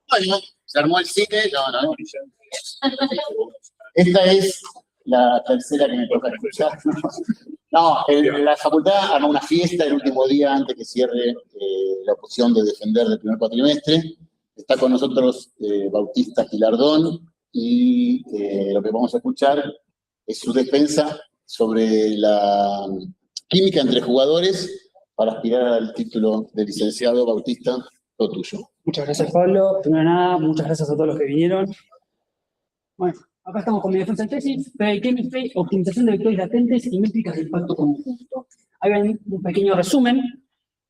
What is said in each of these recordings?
Bueno, se armó el cine, no. Esta es la tercera que me toca escuchar. No, la facultad armó una fiesta el último día antes que cierre la opción de defender del primer cuatrimestre. Está con nosotros Bautista Gilardón y lo que vamos a escuchar es su defensa sobre la química entre jugadores para aspirar al título de licenciado. Bautista, todo tuyo. Muchas gracias, Pablo. Primero de nada, muchas gracias a todos los que vinieron. Bueno, acá estamos con mi defensa de tesis, Chemistry, optimización de vectores latentes y métricas de impacto conjunto. Ahí ven un pequeño resumen,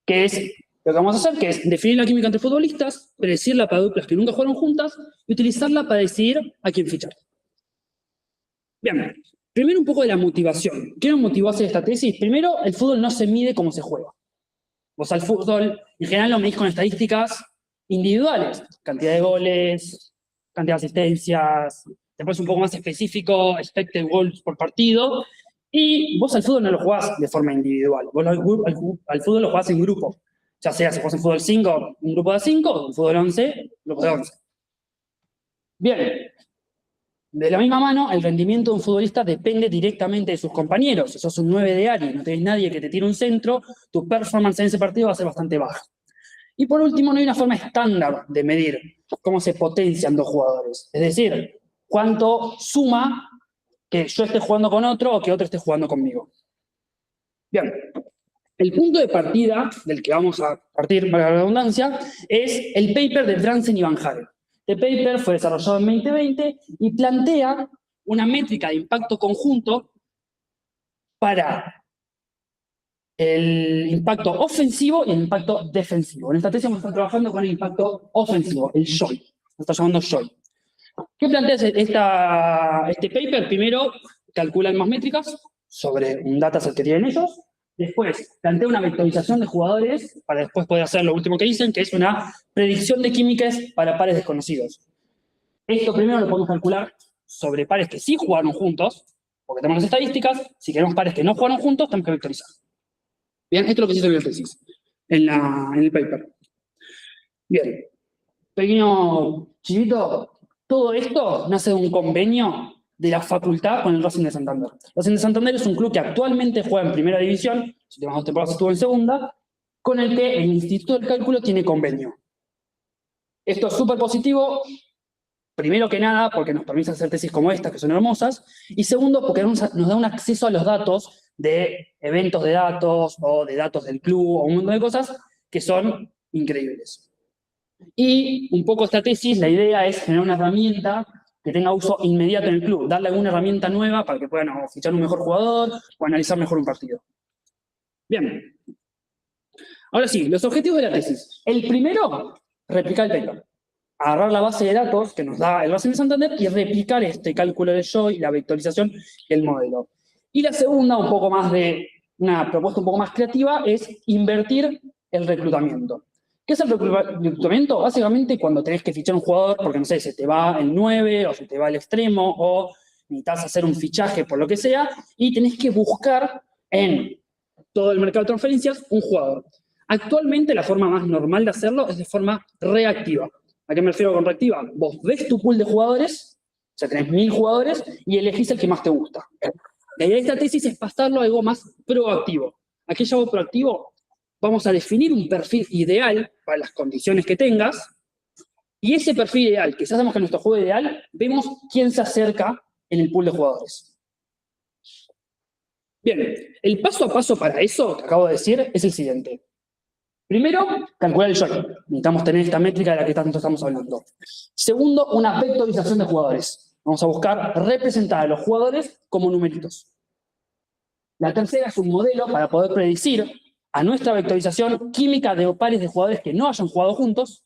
que es lo que vamos a hacer, que es definir la química entre futbolistas, predecirla para duplas que nunca jugaron juntas y utilizarla para decidir a quién fichar. Bien, primero un poco de la motivación. ¿Qué nos motivó a hacer esta tesis? Primero, el fútbol no se mide como se juega. Vos al fútbol, en general, lo medís con estadísticas individuales. Cantidad de goles, cantidad de asistencias, después un poco más específico, expected goals por partido. Y vos al fútbol no lo jugás de forma individual. Vos al fútbol lo jugás en grupo. Ya sea si jugás en fútbol 5, un grupo de 5, o en fútbol 11, grupo de 11. Bien. De la misma mano, el rendimiento de un futbolista depende directamente de sus compañeros. Si sos un 9 de área y no tenés nadie que te tire un centro, tu performance en ese partido va a ser bastante baja. Y por último, no hay una forma estándar de medir cómo se potencian dos jugadores. Es decir, cuánto suma que yo esté jugando con otro o que otro esté jugando conmigo. Bien, el punto de partida del que vamos a partir, para la redundancia, es el paper de Franzen y Van Haren. Este paper fue desarrollado en 2020 y plantea una métrica de impacto conjunto para el impacto ofensivo y el impacto defensivo. En esta tesis vamos a estar trabajando con el impacto ofensivo, el JOY. Lo está llamando JOY. ¿Qué plantea este paper? Primero, calculan más métricas sobre un dataset que tienen ellos. Después, plantea una vectorización de jugadores para después poder hacer lo último que dicen, que es una predicción de químicas para pares desconocidos. Esto primero lo podemos calcular sobre pares que sí jugaron juntos, porque tenemos las estadísticas. Si queremos pares que no jugaron juntos, tenemos que vectorizar. Bien, esto es lo que se hizo en la tesis, en el paper. Bien, pequeño chivito, todo esto nace de un convenio de la facultad con el Racing de Santander. Racing de Santander es un club que actualmente juega en primera división, las últimas 2 temporadas estuvo en segunda, con el que el Instituto del Cálculo tiene convenio. Esto es súper positivo, primero que nada porque nos permite hacer tesis como esta, que son hermosas, y segundo porque nos da un acceso a los datos de eventos de datos, o de datos del club, o un montón de cosas que son increíbles. Y un poco esta tesis, la idea es generar una herramienta que tenga uso inmediato en el club, darle alguna herramienta nueva para que puedan fichar un mejor jugador o analizar mejor un partido. Bien. Ahora sí, los objetivos de la tesis. El primero, replicar el paper. Agarrar la base de datos que nos da el Racing de Santander y replicar este cálculo de JOY, la vectorización y el modelo. Y la segunda, un poco más de una propuesta un poco más creativa, es invertir el reclutamiento. ¿Qué es el reclutamiento? Básicamente cuando tenés que fichar un jugador, porque no sé, se te va el 9 o se te va el extremo o necesitas hacer un fichaje por lo que sea y tenés que buscar en todo el mercado de transferencias un jugador. Actualmente la forma más normal de hacerlo es de forma reactiva. ¿A qué me refiero con reactiva? Vos ves tu pool de jugadores, o sea, tenés 1000 jugadores y elegís el que más te gusta. La idea de esta tesis es pasarlo a algo más proactivo. ¿A qué llamo proactivo? Vamos a definir un perfil ideal para las condiciones que tengas, y ese perfil ideal, que ya sabemos que es nuestro juego ideal, vemos quién se acerca en el pool de jugadores. Bien, el paso a paso para eso, que acabo de decir, es el siguiente. Primero, calcular el JOY. Necesitamos tener esta métrica de la que tanto estamos hablando. Segundo, una vectorización de jugadores. Vamos a buscar representar a los jugadores como numeritos. La tercera es un modelo para poder predecir a nuestra vectorización química de pares de jugadores que no hayan jugado juntos.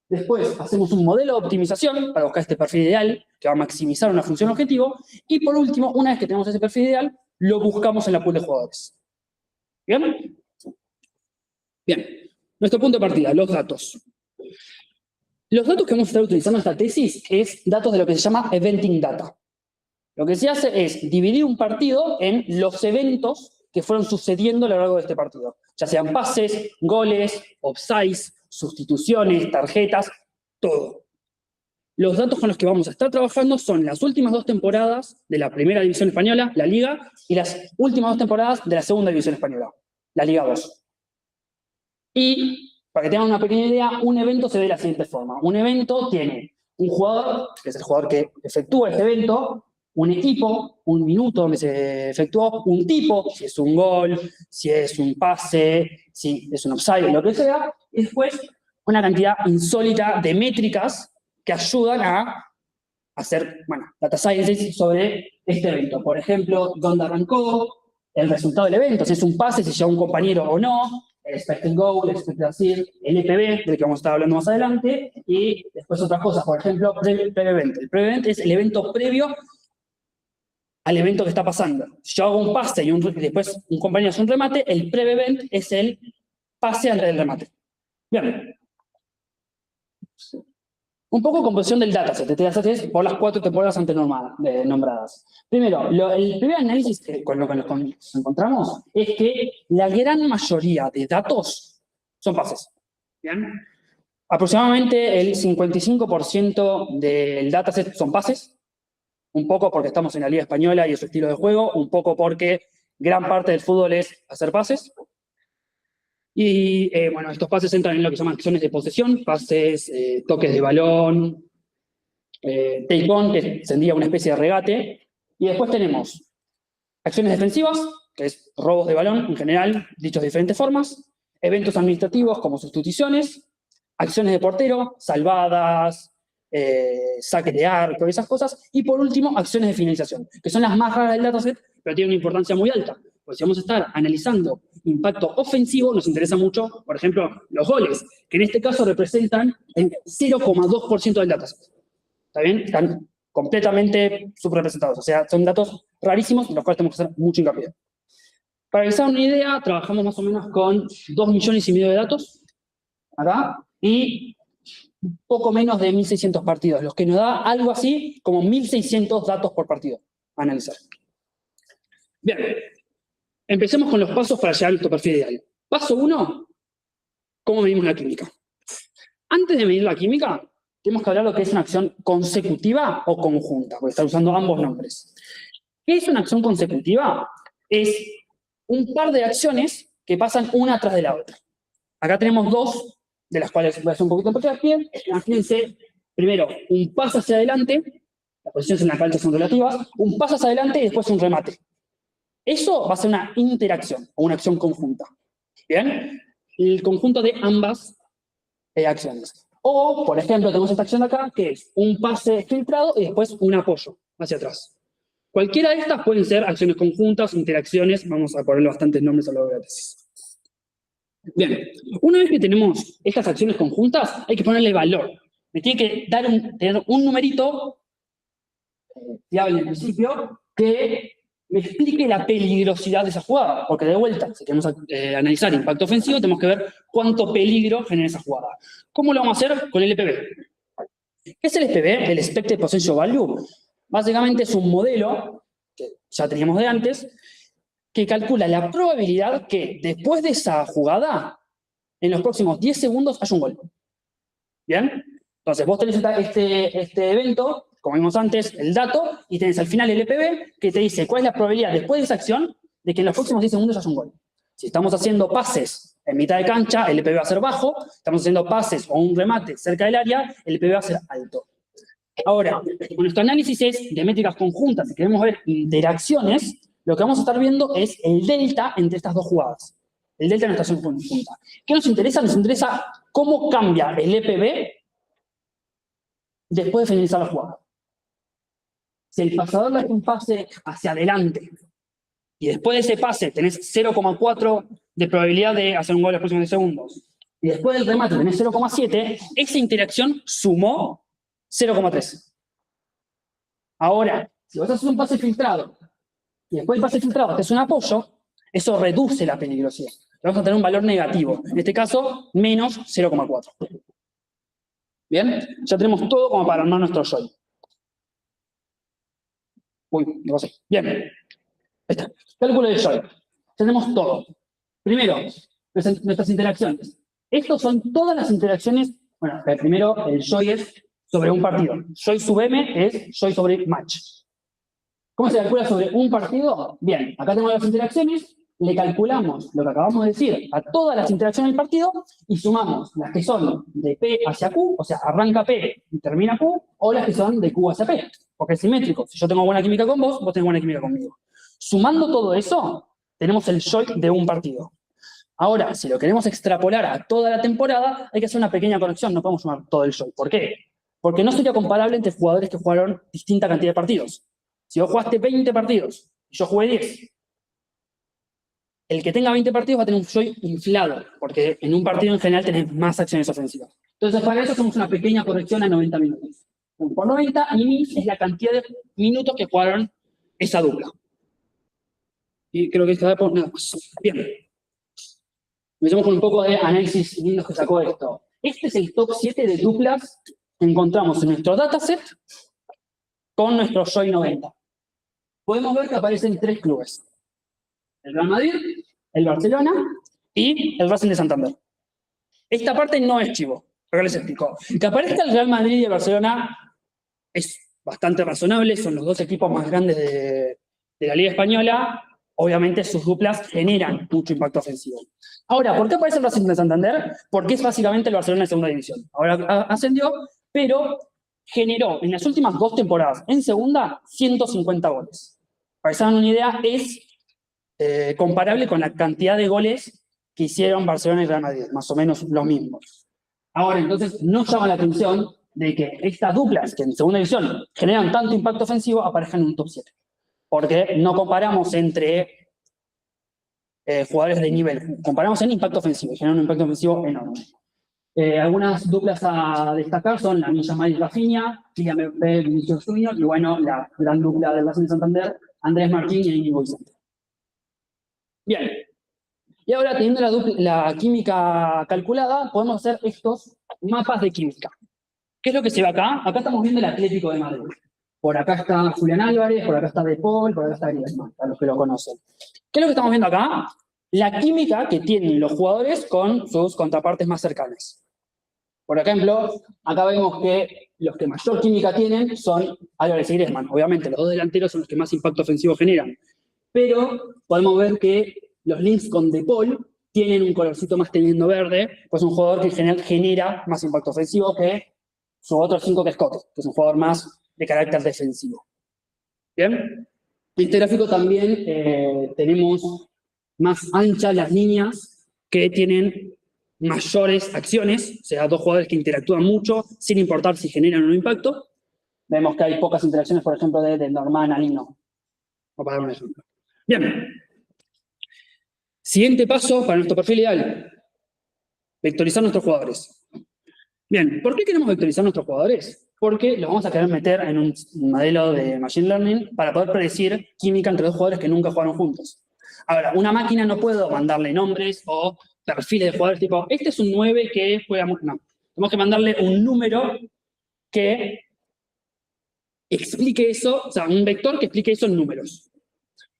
Después hacemos un modelo de optimización para buscar este perfil ideal que va a maximizar una función objetivo. Y por último, una vez que tenemos ese perfil ideal, lo buscamos en la pool de jugadores. ¿Bien? Bien. Nuestro punto de partida, los datos. Los datos que vamos a estar utilizando en esta tesis es datos de lo que se llama eventing data. Lo que se hace es dividir un partido en los eventos que fueron sucediendo a lo largo de este partido. Ya sean pases, goles, offsides, sustituciones, tarjetas, todo. Los datos con los que vamos a estar trabajando son las últimas 2 temporadas de la Primera División Española, la Liga, y las últimas 2 temporadas de la Segunda División Española, la Liga 2. Y, para que tengan una pequeña idea, un evento se ve de la siguiente forma. Un evento tiene un jugador, que es el jugador que efectúa este evento, un equipo, un minuto donde se efectuó, un tipo, si es un gol, si es un pase, si es un offside, lo que sea, y después una cantidad insólita de métricas que ayudan a hacer, bueno, data science sobre este evento. Por ejemplo, dónde arrancó, el resultado del evento, si es un pase, si llega un compañero o no, el expected goal, el expected assist, el EPB, del que vamos a estar hablando más adelante, y después otras cosas, por ejemplo, pre-event. El pre-event es el evento previo al evento que está pasando. Si yo hago un pase y después un compañero hace un remate, el pre-event es el pase antes del remate. Bien. Un poco composición del dataset. Este dataset es por las 4 temporadas antes nombradas. Primero, el primer análisis con lo que nos encontramos es que la gran mayoría de datos son pases. ¿Bien? Aproximadamente el 55% del dataset son pases. Un poco porque estamos en la Liga Española y es su estilo de juego. Un poco porque gran parte del fútbol es hacer pases. Y bueno, estos pases entran en lo que se llaman acciones de posesión, pases, toques de balón, take-on, que sería una especie de regate. Y después tenemos acciones defensivas, que es robos de balón en general, dichos de diferentes formas, eventos administrativos como sustituciones, acciones de portero, salvadas, saque de arco, esas cosas. Y por último, acciones de finalización, que son las más raras del dataset, pero tienen una importancia muy alta. Pues si vamos a estar analizando impacto ofensivo, nos interesa mucho, por ejemplo, los goles, que en este caso representan el 0,2% del dataset. ¿Está bien? Están completamente subrepresentados. O sea, son datos rarísimos en los cuales tenemos que hacer mucho hincapié. Para realizar una idea, trabajamos más o menos con 2,5 millones de datos, acá, y un poco menos de 1.600 partidos, los que nos da algo así como 1.600 datos por partido a analizar. Bien. Empecemos con los pasos para llegar a nuestro perfil ideal. Paso 1, ¿cómo medimos la química? Antes de medir la química, tenemos que hablar de lo que es una acción consecutiva o conjunta, porque están usando ambos nombres. ¿Qué es una acción consecutiva? Es un par de acciones que pasan una tras de la otra. Acá tenemos 2, de las cuales voy a hacer un poquito de hincapié. Imagínense, primero, un paso hacia adelante, las posiciones en la cancha son relativas, un paso hacia adelante y después un remate. Eso va a ser una interacción o una acción conjunta. ¿Bien? El conjunto de ambas acciones. O, por ejemplo, tenemos esta acción de acá, que es un pase filtrado y después un apoyo hacia atrás. Cualquiera de estas pueden ser acciones conjuntas, interacciones. Vamos a ponerle bastantes nombres a lo largo de la tesis. Bien, una vez que tenemos estas acciones conjuntas, hay que ponerle valor. Me tiene que dar tener un numerito, fiable en principio, que me explique la peligrosidad de esa jugada. Porque de vuelta, si queremos analizar impacto ofensivo, tenemos que ver cuánto peligro genera esa jugada. ¿Cómo lo vamos a hacer? Con el EPB. ¿Qué es el EPB? El Expected Potential Value. Básicamente es un modelo, que ya teníamos de antes, que calcula la probabilidad que después de esa jugada, en los próximos 10 segundos, haya un gol. ¿Bien? Entonces, vos tenés este evento, como vimos antes, el dato, y tenés al final el EPB, que te dice cuál es la probabilidad después de esa acción de que en los próximos 10 segundos haya un gol. Si estamos haciendo pases en mitad de cancha, el EPB va a ser bajo. Estamos haciendo pases o un remate cerca del área, el EPB va a ser alto. Ahora, con nuestro análisis es de métricas conjuntas, si queremos ver interacciones, lo que vamos a estar viendo es el delta entre estas dos jugadas. El delta de nuestra acción conjunta. ¿Qué nos interesa? Nos interesa cómo cambia el EPB después de finalizar la jugada. Si el pasador le hace un pase hacia adelante y después de ese pase tenés 0,4 de probabilidad de hacer un gol en los próximos 10 segundos, y después del remate tenés 0,7, esa interacción sumó 0,3. Ahora, si vos haces un pase filtrado y después del pase filtrado haces un apoyo, eso reduce la peligrosidad. Vamos a tener un valor negativo. En este caso, menos 0,4. ¿Bien? Ya tenemos todo como para armar nuestro joy. Uy, no sé. Bien. Ahí está. Cálculo del joy. tenemos todo. Primero, nuestras interacciones. Estos son todas las interacciones. Bueno, primero el joy es sobre un partido. Joy sub m es joy sobre match. ¿Cómo se calcula sobre un partido? Bien, acá tenemos las interacciones, le calculamos lo que acabamos de decir a todas las interacciones del partido y sumamos las que son de P hacia Q, o sea, arranca P y termina Q, o las que son de Q hacia P, porque es simétrico. Si yo tengo buena química con vos, vos tenés buena química conmigo. Sumando todo eso, tenemos el joy de un partido. Ahora, si lo queremos extrapolar a toda la temporada, hay que hacer una pequeña corrección, no podemos sumar todo el joy. ¿Por qué? Porque no sería comparable entre jugadores que jugaron distinta cantidad de partidos. Si vos jugaste 20 partidos y yo jugué 10, el que tenga 20 partidos va a tener un joy inflado, porque en un partido en general tenés más acciones ofensivas. Entonces, para eso hacemos una pequeña corrección a 90 minutos. Por 90, y min es la cantidad de minutos que jugaron esa dupla. Y creo que esta vez por nada más. Bien. Empecemos con un poco de análisis lindos que sacó esto. Este es el top 7 de duplas que encontramos en nuestro dataset con nuestro joy 90. Podemos ver que aparecen 3 clubes. El Real Madrid, el Barcelona y el Racing de Santander. Esta parte no es chivo, pero les explico. Que aparezca el Real Madrid y el Barcelona es bastante razonable, son los dos equipos más grandes de la Liga Española. Obviamente sus duplas generan mucho impacto ofensivo. Ahora, ¿por qué aparece el Racing de Santander? Porque es básicamente el Barcelona de segunda división. Ahora ascendió, pero generó en las últimas 2 temporadas en segunda 150 goles. Para que se hagan una idea, es comparable con la cantidad de goles que hicieron Barcelona y Real Madrid, más o menos los mismos. Ahora, entonces, no llama la atención de que estas duplas, que en segunda división generan tanto impacto ofensivo, aparezcan en un top 7. Porque no comparamos entre jugadores de nivel, comparamos en impacto ofensivo, y generan un impacto ofensivo enorme. Algunas duplas a destacar son la Milla Yamal y Rafinha, Kylian Mbappé, Vinicius Junior, y bueno, la gran dupla del Racing de Santander, Andrés Martín y Íñigo Vicente. Bien. Y ahora, teniendo la química calculada, podemos hacer estos mapas de química. ¿Qué es lo que se ve acá? Acá estamos viendo el Atlético de Madrid. Por acá está Julián Álvarez, por acá está De Paul, por acá está Griezmann, para los que lo conocen. ¿Qué es lo que estamos viendo acá? La química que tienen los jugadores con sus contrapartes más cercanas. Por ejemplo, acá vemos que los que mayor química tienen son Álvarez y Griezmann. Obviamente, los dos delanteros son los que más impacto ofensivo generan. Pero podemos ver que los links con De Paul tienen un colorcito más teniendo verde, pues un jugador que en general genera más impacto ofensivo que su otro 5 que es Cote, que es un jugador más de carácter defensivo. ¿Bien? En este gráfico también tenemos más anchas las líneas que tienen mayores acciones, o sea, dos jugadores que interactúan mucho, sin importar si generan o no impacto. Vemos que hay pocas interacciones, por ejemplo, de Norman a Nino. Vamos a dar un ejemplo. Bien. Siguiente paso para nuestro perfil ideal. Vectorizar nuestros jugadores. Bien, ¿por qué queremos vectorizar nuestros jugadores? Porque los vamos a querer meter en un modelo de Machine Learning para poder predecir química entre dos jugadores que nunca jugaron juntos. Ahora, una máquina no puedo mandarle nombres o perfiles de jugadores tipo, este es un 9 que juega mucho. No, tenemos que mandarle un número que explique eso, o sea, un vector que explique eso en números.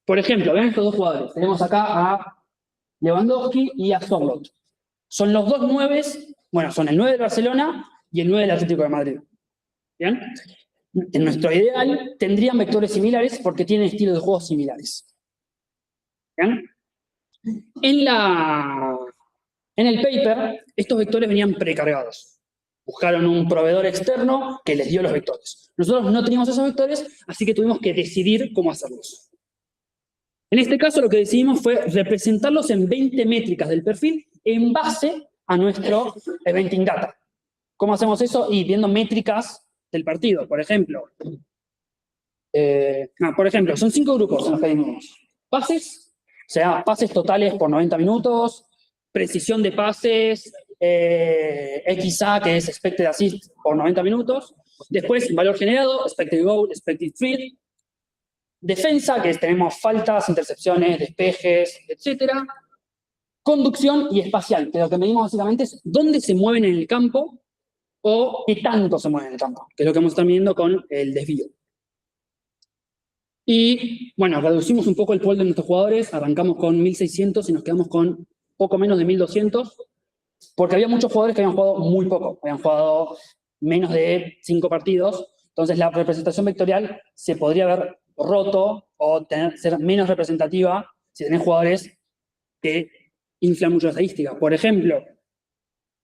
Por ejemplo, vean estos dos jugadores. Tenemos acá a Lewandowski y a Sorloth. Son los dos 9, bueno, son el 9 de Barcelona y el 9 del Atlético de Madrid. ¿Bien? En nuestro ideal tendrían vectores similares porque tienen estilos de juego similares. ¿Bien? En el paper, estos vectores venían precargados. Buscaron un proveedor externo que les dio los vectores. Nosotros no teníamos esos vectores, así que tuvimos que decidir cómo hacerlos. En este caso, lo que decidimos fue representarlos en 20 métricas del perfil en base a nuestro eventing data. ¿Cómo hacemos eso? Y viendo métricas del partido. Por ejemplo, son 5 grupos en los que dividimos. Pases, o sea, pases totales por 90 minutos, precisión de pases, XA, que es expected assist por 90 minutos. Después, valor generado, expected goal, expected field. Defensa, que tenemos faltas, intercepciones, despejes, etc. Conducción y espacial, que lo que medimos básicamente es dónde se mueven en el campo o qué tanto se mueven en el campo, que es lo que vamos a estar midiendo con el desvío. Y, bueno, reducimos un poco el pool de nuestros jugadores, arrancamos con 1.600 y nos quedamos con poco menos de 1.200, porque había muchos jugadores que habían jugado muy poco, habían jugado menos de 5 partidos, entonces la representación vectorial se podría haber roto o ser menos representativa si tenés jugadores que inflan mucho la estadística. Por ejemplo,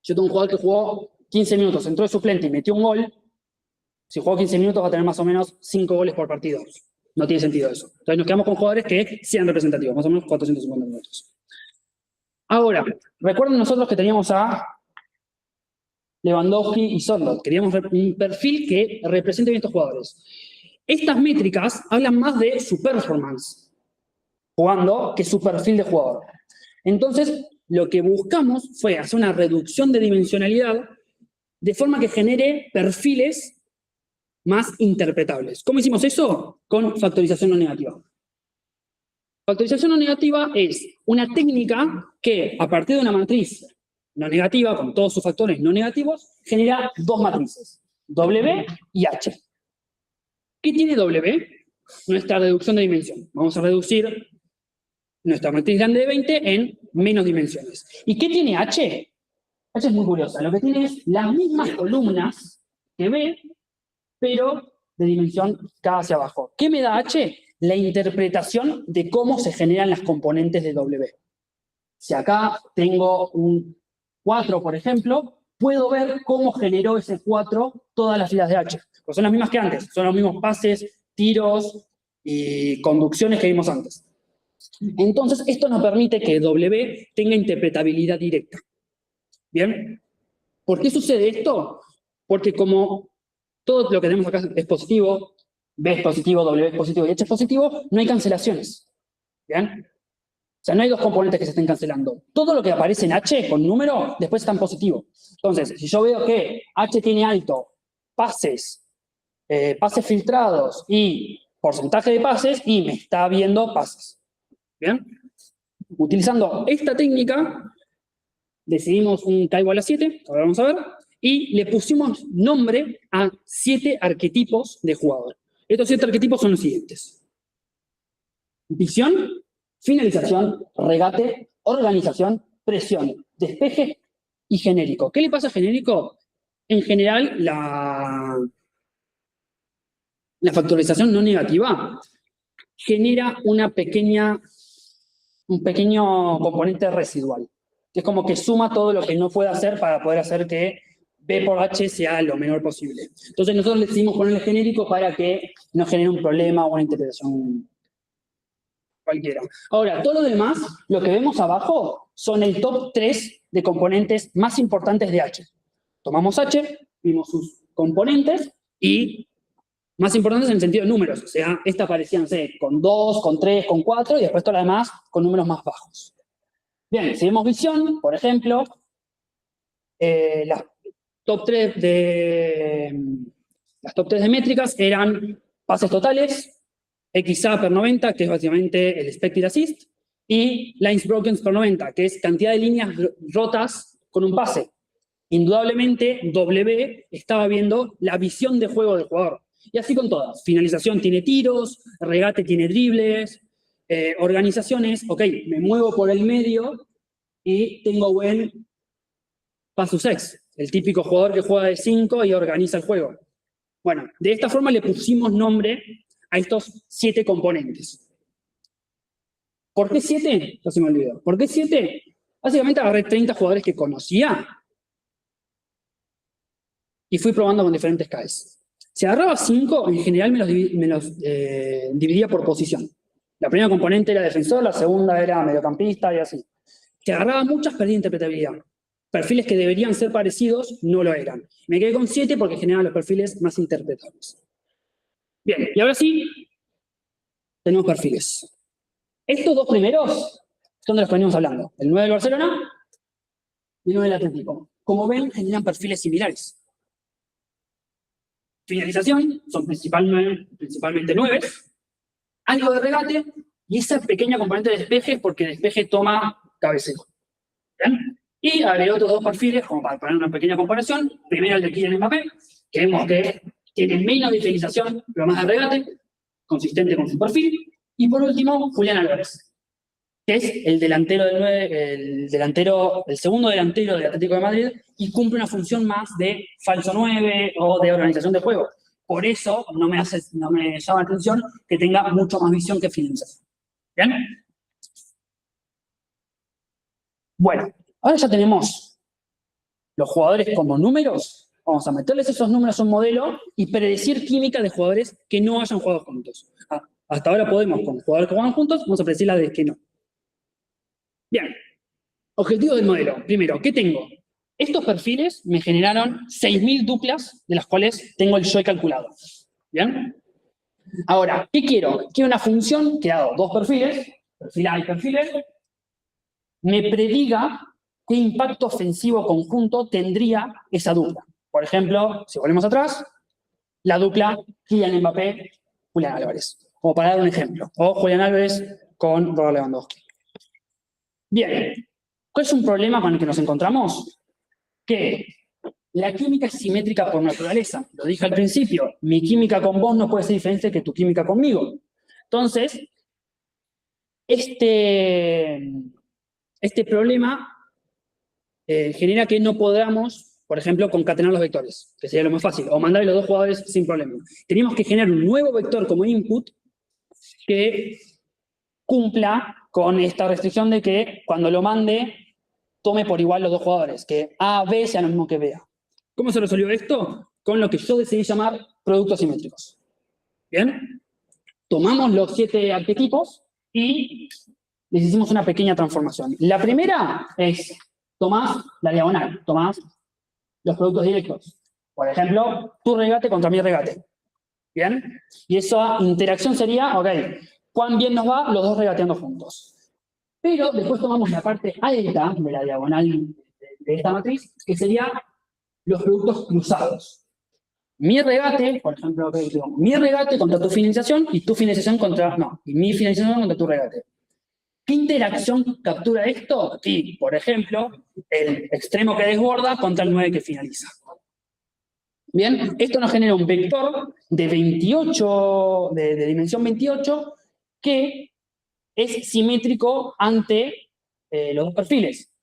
yo tengo un jugador que jugó 15 minutos, entró de suplente y metió un gol. Si jugó 15 minutos va a tener más o menos 5 goles por partido. No tiene sentido eso. Entonces nos quedamos con jugadores que sean representativos, más o menos 450 minutos. Ahora, recuerden nosotros que teníamos a Lewandowski y Sorloth. Queríamos un perfil que represente bien a estos jugadores. Estas métricas hablan más de su performance jugando que su perfil de jugador. Entonces, lo que buscamos fue hacer una reducción de dimensionalidad de forma que genere perfiles más interpretables. ¿Cómo hicimos eso? Con factorización no negativa. Factorización no negativa es una técnica que, a partir de una matriz no negativa, con todos sus factores no negativos, genera dos matrices, W y H. ¿Qué tiene W? Nuestra reducción de dimensión. Vamos a reducir nuestra matriz grande de 20 en menos dimensiones. ¿Y qué tiene H? H es muy curiosa. Lo que tiene es las mismas columnas que B, pero de dimensión K hacia abajo. ¿Qué me da H? La interpretación de cómo se generan las componentes de W. Si acá tengo un 4, por ejemplo, puedo ver cómo generó ese 4 todas las filas de H. Pues son las mismas que antes, son los mismos pases, tiros y conducciones que vimos antes. Entonces, esto nos permite que W tenga interpretabilidad directa. ¿Bien? ¿Por qué sucede esto? Porque como todo lo que tenemos acá es positivo, B es positivo, W es positivo y H es positivo, no hay cancelaciones. ¿Bien? O sea, no hay dos componentes que se estén cancelando. Todo lo que aparece en H con número, después está en positivo. Entonces, si yo veo que H tiene alto pases, pases filtrados y porcentaje de pases, y me está viendo pases. ¿Bien? Utilizando esta técnica, decidimos un K igual a 7, ahora vamos a ver, y le pusimos nombre a 7 arquetipos de jugador. Estos 7 arquetipos son los siguientes: visión, finalización, regate, organización, presión, despeje y genérico. ¿Qué le pasa a genérico? En general, la factorización no negativa genera un pequeño componente residual, que es como que suma todo lo que no puede hacer para poder hacer que B por H sea lo menor posible. Entonces nosotros le decidimos ponerle genérico para que no genere un problema o una interpretación cualquiera. Ahora, todo lo demás, lo que vemos abajo, son el top 3 de componentes más importantes de H. Tomamos H, vimos sus componentes y más importantes en el sentido de números. O sea, estas aparecían con 2, con 3, con 4 y después todo lo demás con números más bajos. Bien, si vemos visión, por ejemplo, las top 3 de métricas eran pases totales, XA per 90, que es básicamente el expected assist, y lines broken per 90, que es cantidad de líneas rotas con un pase. Indudablemente, W estaba viendo la visión de juego del jugador. Y así con todas. Finalización tiene tiros, regate tiene dribles, organizaciones, ok, me muevo por el medio y tengo buen pass to sex, el típico jugador que juega de 5 y organiza el juego. Bueno, de esta forma le pusimos nombre a estos 7 componentes. ¿Por qué 7? Ya se me olvidó. ¿Por qué 7? Básicamente agarré 30 jugadores que conocía y fui probando con diferentes KS. Si agarraba 5, en general me los dividía por posición. La primera componente era defensor, la segunda era mediocampista y así. Si agarraba muchas, perdía interpretabilidad. Perfiles que deberían ser parecidos no lo eran. Me quedé con 7 porque generaban los perfiles más interpretables. Bien, y ahora sí, tenemos perfiles. Estos dos primeros son de los que venimos hablando. El 9 del Barcelona y el 9 del Atlético. Como ven, generan perfiles similares. Finalización, son principalmente 9. Algo de regate y esa pequeña componente de despeje, porque despeje toma cabeceo. ¿Bien? Y agregué otros dos perfiles, como para poner una pequeña comparación. Primero el de Kylian Mbappé, que vemos que tiene menos de finalización, pero más de regate. consistente con su perfil. Y por último, Julián Álvarez, que es el delantero del 9, el segundo delantero del Atlético de Madrid y cumple una función más de falso 9 o de organización de juego. Por eso no me llama la atención que tenga mucho más visión que finalización. ¿Bien? Bueno, ahora ya tenemos los jugadores como números. Vamos a meterles esos números a un modelo y predecir química de jugadores que no hayan jugado juntos. Hasta ahora podemos, con jugadores que juegan juntos, vamos a predecir la de que no. Bien. Objetivo del modelo. Primero, ¿qué tengo? Estos perfiles me generaron 6.000 duplas, de las cuales tengo el yo calculado. ¿Bien? Ahora, ¿qué quiero? Quiero una función que hago dos perfiles, perfil A y perfil B, me prediga qué impacto ofensivo conjunto tendría esa dupla. Por ejemplo, si volvemos atrás, la dupla Kylian Mbappé, Julián Álvarez. Como para dar un ejemplo. O Julián Álvarez con Robert Lewandowski. Bien. ¿Cuál es un problema con el que nos encontramos? Que la química es simétrica por naturaleza. Lo dije al principio. Mi química con vos no puede ser diferente que tu química conmigo. Entonces, este problema genera que no podamos, por ejemplo, concatenar los vectores, que sería lo más fácil, o mandarle los dos jugadores sin problema. Tenemos que generar un nuevo vector como input que cumpla con esta restricción de que cuando lo mande, tome por igual los dos jugadores, que A, B sea lo mismo que B. ¿Cómo se resolvió esto? Con lo que yo decidí llamar productos simétricos. ¿Bien? Tomamos los 7 arquetipos y les hicimos una pequeña transformación. La primera es, tomás la diagonal, tomás los productos directos. Por ejemplo, tu regate contra mi regate. ¿Bien? Y esa interacción sería, ok, ¿cuán bien nos va los dos regateando juntos? Pero después tomamos la parte alta de la diagonal de esta matriz, que sería los productos cruzados. Mi regate, por ejemplo, mi regate contra tu finalización y tu finalización contra, no, y mi finalización contra tu regate. ¿Qué interacción captura esto? Aquí, por ejemplo, el extremo que desborda contra el 9 que finaliza. Bien, esto nos genera un vector de 28, de dimensión 28, que es simétrico ante los dos perfiles.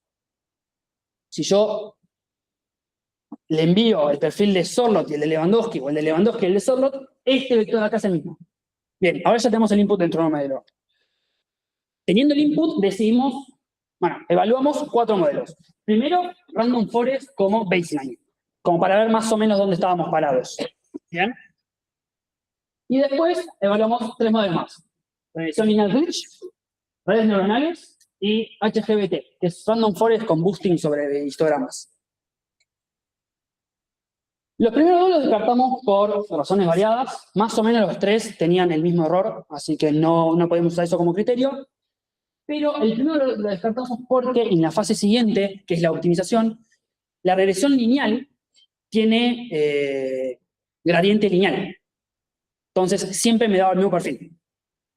Si yo le envío el perfil de Sorlot y el de Lewandowski, o el de Lewandowski y el de Sorlot, este vector de acá es el mismo. Bien, ahora ya tenemos el input dentro del modelo. Teniendo el input, decidimos, bueno, evaluamos 4 modelos. Primero, Random Forest como baseline, como para ver más o menos dónde estábamos parados. ¿Bien? Y después evaluamos 3 modelos más. Regresión lineal bridge, redes neuronales y HGBT, que es Random Forest con boosting sobre histogramas. Los primeros 2 los descartamos por razones variadas. Más o menos los 3 tenían el mismo error, así que no podemos usar eso como criterio. Pero el primero lo descartamos porque en la fase siguiente, que es la optimización, la regresión lineal tiene gradiente lineal. Entonces, siempre me daba el mismo perfil.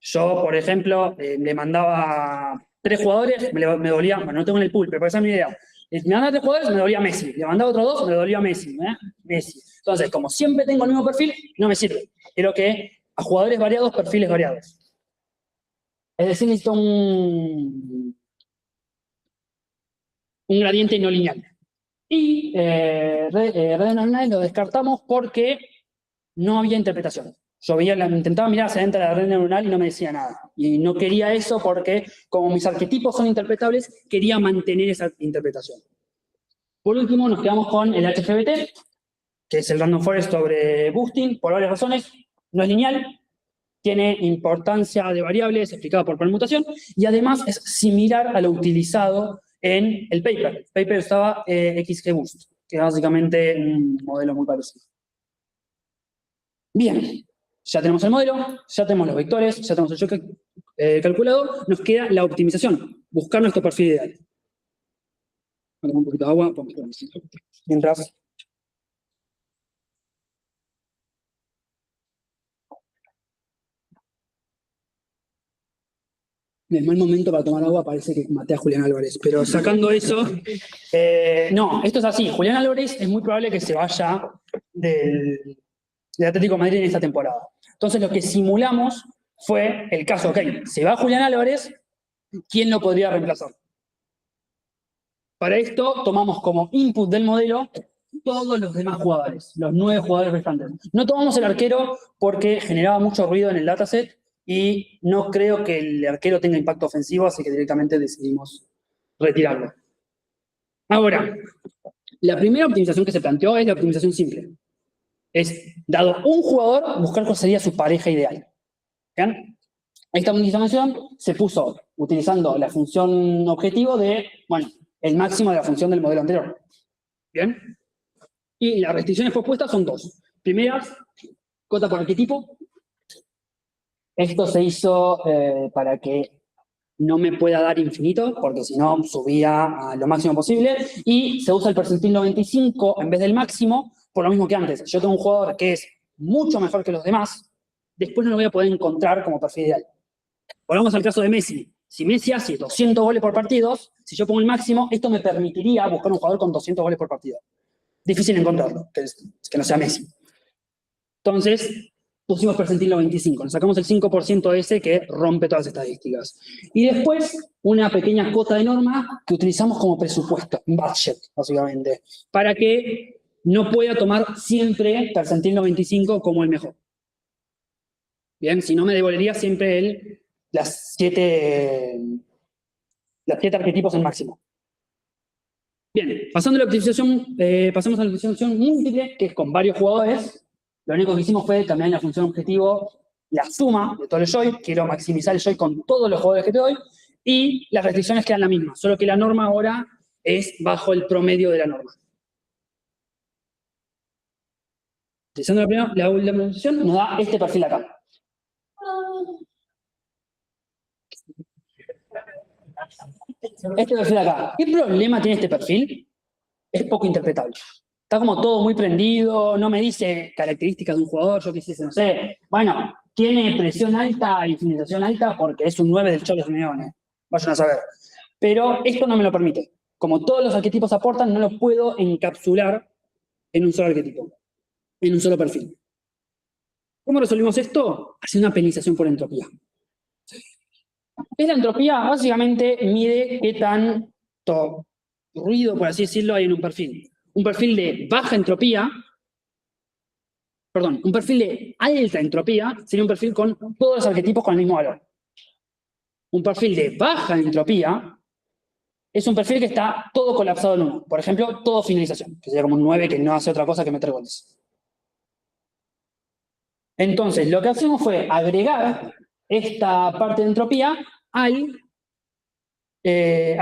Yo, por ejemplo, le mandaba 3 jugadores, me dolía, bueno, no tengo en el pool, pero para esa es mi idea. Me mandaba 3 jugadores, me dolía Messi. Le mandaba otros 2, me dolía Messi. Messi. Entonces, como siempre tengo el mismo perfil, no me sirve. Quiero que a jugadores variados, perfiles variados. Es decir, necesito un gradiente no lineal. Y redes neuronales lo descartamos porque no había interpretación. Yo intentaba mirar hacia adentro de la red neuronal y no me decía nada. Y no quería eso porque, como mis arquetipos son interpretables, quería mantener esa interpretación. Por último, nos quedamos con el HGBT, que es el Random Forest sobre boosting, por varias razones. No es lineal, tiene importancia de variables explicada por permutación, y además es similar a lo utilizado en el paper. El paper usaba XGBoost, que es básicamente un modelo muy parecido. Bien, ya tenemos el modelo, ya tenemos los vectores, ya tenemos el yo calculado, nos queda la optimización, buscar nuestro perfil ideal. Ponemos un poquito de agua, mientras... El mal momento para tomar agua parece que maté a Julián Álvarez, pero sacando eso, no, esto es así. Julián Álvarez es muy probable que se vaya del Atlético de Madrid en esta temporada. Entonces lo que simulamos fue el caso, ok, se va Julián Álvarez, ¿quién lo podría reemplazar? Para esto tomamos como input del modelo todos los demás jugadores, los 9 jugadores restantes. No tomamos el arquero porque generaba mucho ruido en el dataset y no creo que el arquero tenga impacto ofensivo, así que directamente decidimos retirarlo. Ahora, la primera optimización que se planteó es la optimización simple. Es, dado un jugador, buscar cuál sería su pareja ideal. ¿Bien? Esta optimización se puso utilizando la función objetivo de, bueno, el máximo de la función del modelo anterior. ¿Bien? Y las restricciones propuestas son 2. Primeras, cota por arquetipo. Esto se hizo para que no me pueda dar infinito, porque si no subía a lo máximo posible. Y se usa el percentil 95 en vez del máximo, por lo mismo que antes. Yo tengo un jugador que es mucho mejor que los demás, después no lo voy a poder encontrar como perfil ideal. Volvamos al caso de Messi. Si Messi hace 200 goles por partido, si yo pongo el máximo, esto me permitiría buscar un jugador con 200 goles por partido. Difícil encontrarlo, que no sea Messi. Entonces, pusimos percentil 95, nos sacamos el 5% ese que rompe todas las estadísticas. Y después, una pequeña cota de norma que utilizamos como presupuesto, budget, básicamente, para que no pueda tomar siempre percentil 95 como el mejor. Bien, si no me devolvería siempre las 7 arquetipos en máximo. Bien, pasando a la optimización, pasamos a la optimización múltiple, que es con varios jugadores. Lo único que hicimos fue cambiar en la función objetivo la suma de todos los joy. Quiero maximizar el joy con todos los jugadores que te doy. Y las restricciones quedan las mismas, solo que la norma ahora es bajo el promedio de la norma. Utilizando la optimización nos da este perfil acá. Este perfil acá. ¿Qué problema tiene este perfil? Es poco interpretable. Está como todo muy prendido, no me dice características de un jugador, yo quisiese, no sé. Bueno, tiene presión alta y finalización alta porque es un 9 del Cholo Simeone. Vayan a saber. Pero esto no me lo permite. Como todos los arquetipos aportan, no lo puedo encapsular en un solo arquetipo, en un solo perfil. ¿Cómo resolvimos esto? Haciendo una penalización por entropía. La entropía básicamente mide qué tanto ruido, por así decirlo, hay en un perfil. Un perfil de baja entropía, perdón, un perfil de alta entropía sería un perfil con todos los arquetipos con el mismo valor. Un perfil de baja entropía es un perfil que está todo colapsado en uno. Por ejemplo, todo finalización, que sería como un 9 que no hace otra cosa que meter goles. Entonces, lo que hacemos fue agregar esta parte de entropía a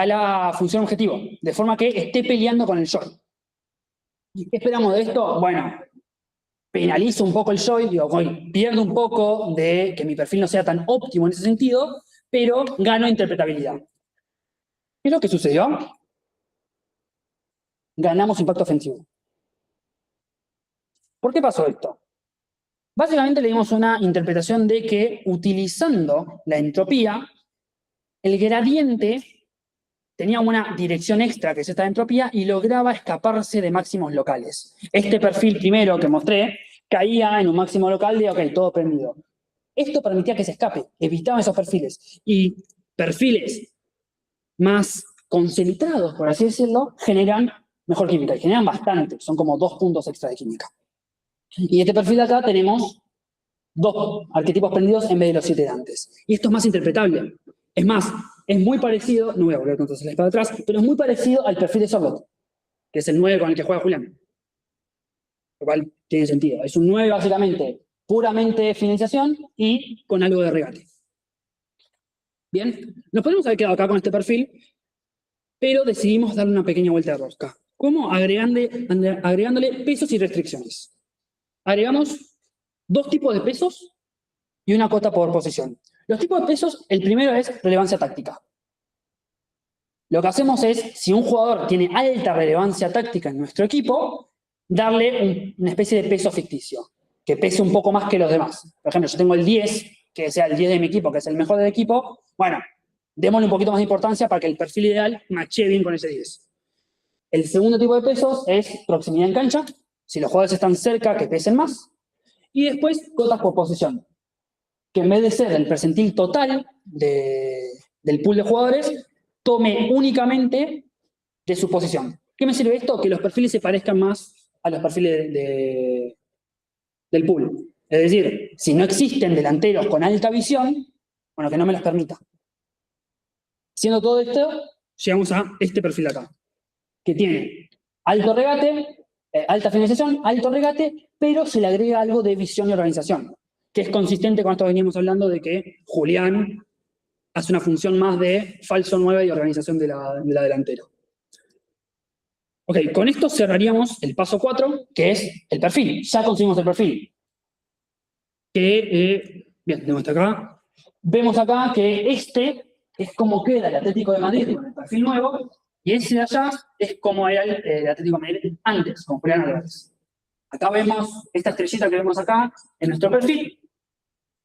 la función objetivo, de forma que esté peleando con el joy. ¿Y qué esperamos de esto? Bueno, penalizo un poco el joy, digo, pierdo un poco de que mi perfil no sea tan óptimo en ese sentido, pero gano interpretabilidad. ¿Qué es lo que sucedió? Ganamos impacto ofensivo. ¿Por qué pasó esto? Básicamente le dimos una interpretación de que utilizando la entropía, el gradiente tenía una dirección extra, que es esta entropía, y lograba escaparse de máximos locales. Este perfil primero que mostré caía en un máximo local de, ok, todo prendido. Esto permitía que se escape, evitaba esos perfiles. Y perfiles más concentrados, por así decirlo, generan mejor química. Y generan bastante, son como 2 puntos extra de química. Y este perfil de acá tenemos 2 arquetipos prendidos en vez de los 7 de antes. Y esto es más interpretable. Es más, es muy parecido, no voy a volver con entonces la espada atrás, pero es muy parecido al perfil de Sorlot, que es el 9 con el que juega Julián. Lo cual tiene sentido. Es un 9 básicamente puramente de finalización y con algo de regate. Bien, nos podemos haber quedado acá con este perfil, pero decidimos darle una pequeña vuelta de rosca. ¿Cómo? Agregándole pesos y restricciones. Agregamos 2 tipos de pesos y una cota por posición. Los tipos de pesos, el primero es relevancia táctica. Lo que hacemos es, si un jugador tiene alta relevancia táctica en nuestro equipo, darle una especie de peso ficticio, que pese un poco más que los demás. Por ejemplo, yo tengo el 10, que sea el 10 de mi equipo, que es el mejor del equipo. Bueno, démosle un poquito más de importancia para que el perfil ideal matche bien con ese 10. El segundo tipo de pesos es proximidad en cancha. Si los jugadores están cerca, que pesen más. Y después, cotas por posición. que en vez de ser el percentil total del pool de jugadores, tome únicamente de su posición. ¿Qué me sirve esto? Que los perfiles se parezcan más a los perfiles del pool. Es decir, si no existen delanteros con alta visión, bueno, que no me los permita. Siendo todo esto, llegamos a este perfil de acá, que tiene alto regate, alta finalización, alto regate, pero se le agrega algo de visión y organización, que es consistente con esto que veníamos hablando de que Julián hace una función más de falso 9 y organización de la delantera. Ok, con esto cerraríamos el paso 4, que es el perfil. Ya conseguimos el perfil. Bien, tenemos hasta acá. Vemos acá que este es como queda el Atlético de Madrid con el perfil nuevo, y ese de allá es como era el Atlético de Madrid antes, con Julián Álvarez. Acá vemos esta estrellita que vemos acá en nuestro perfil,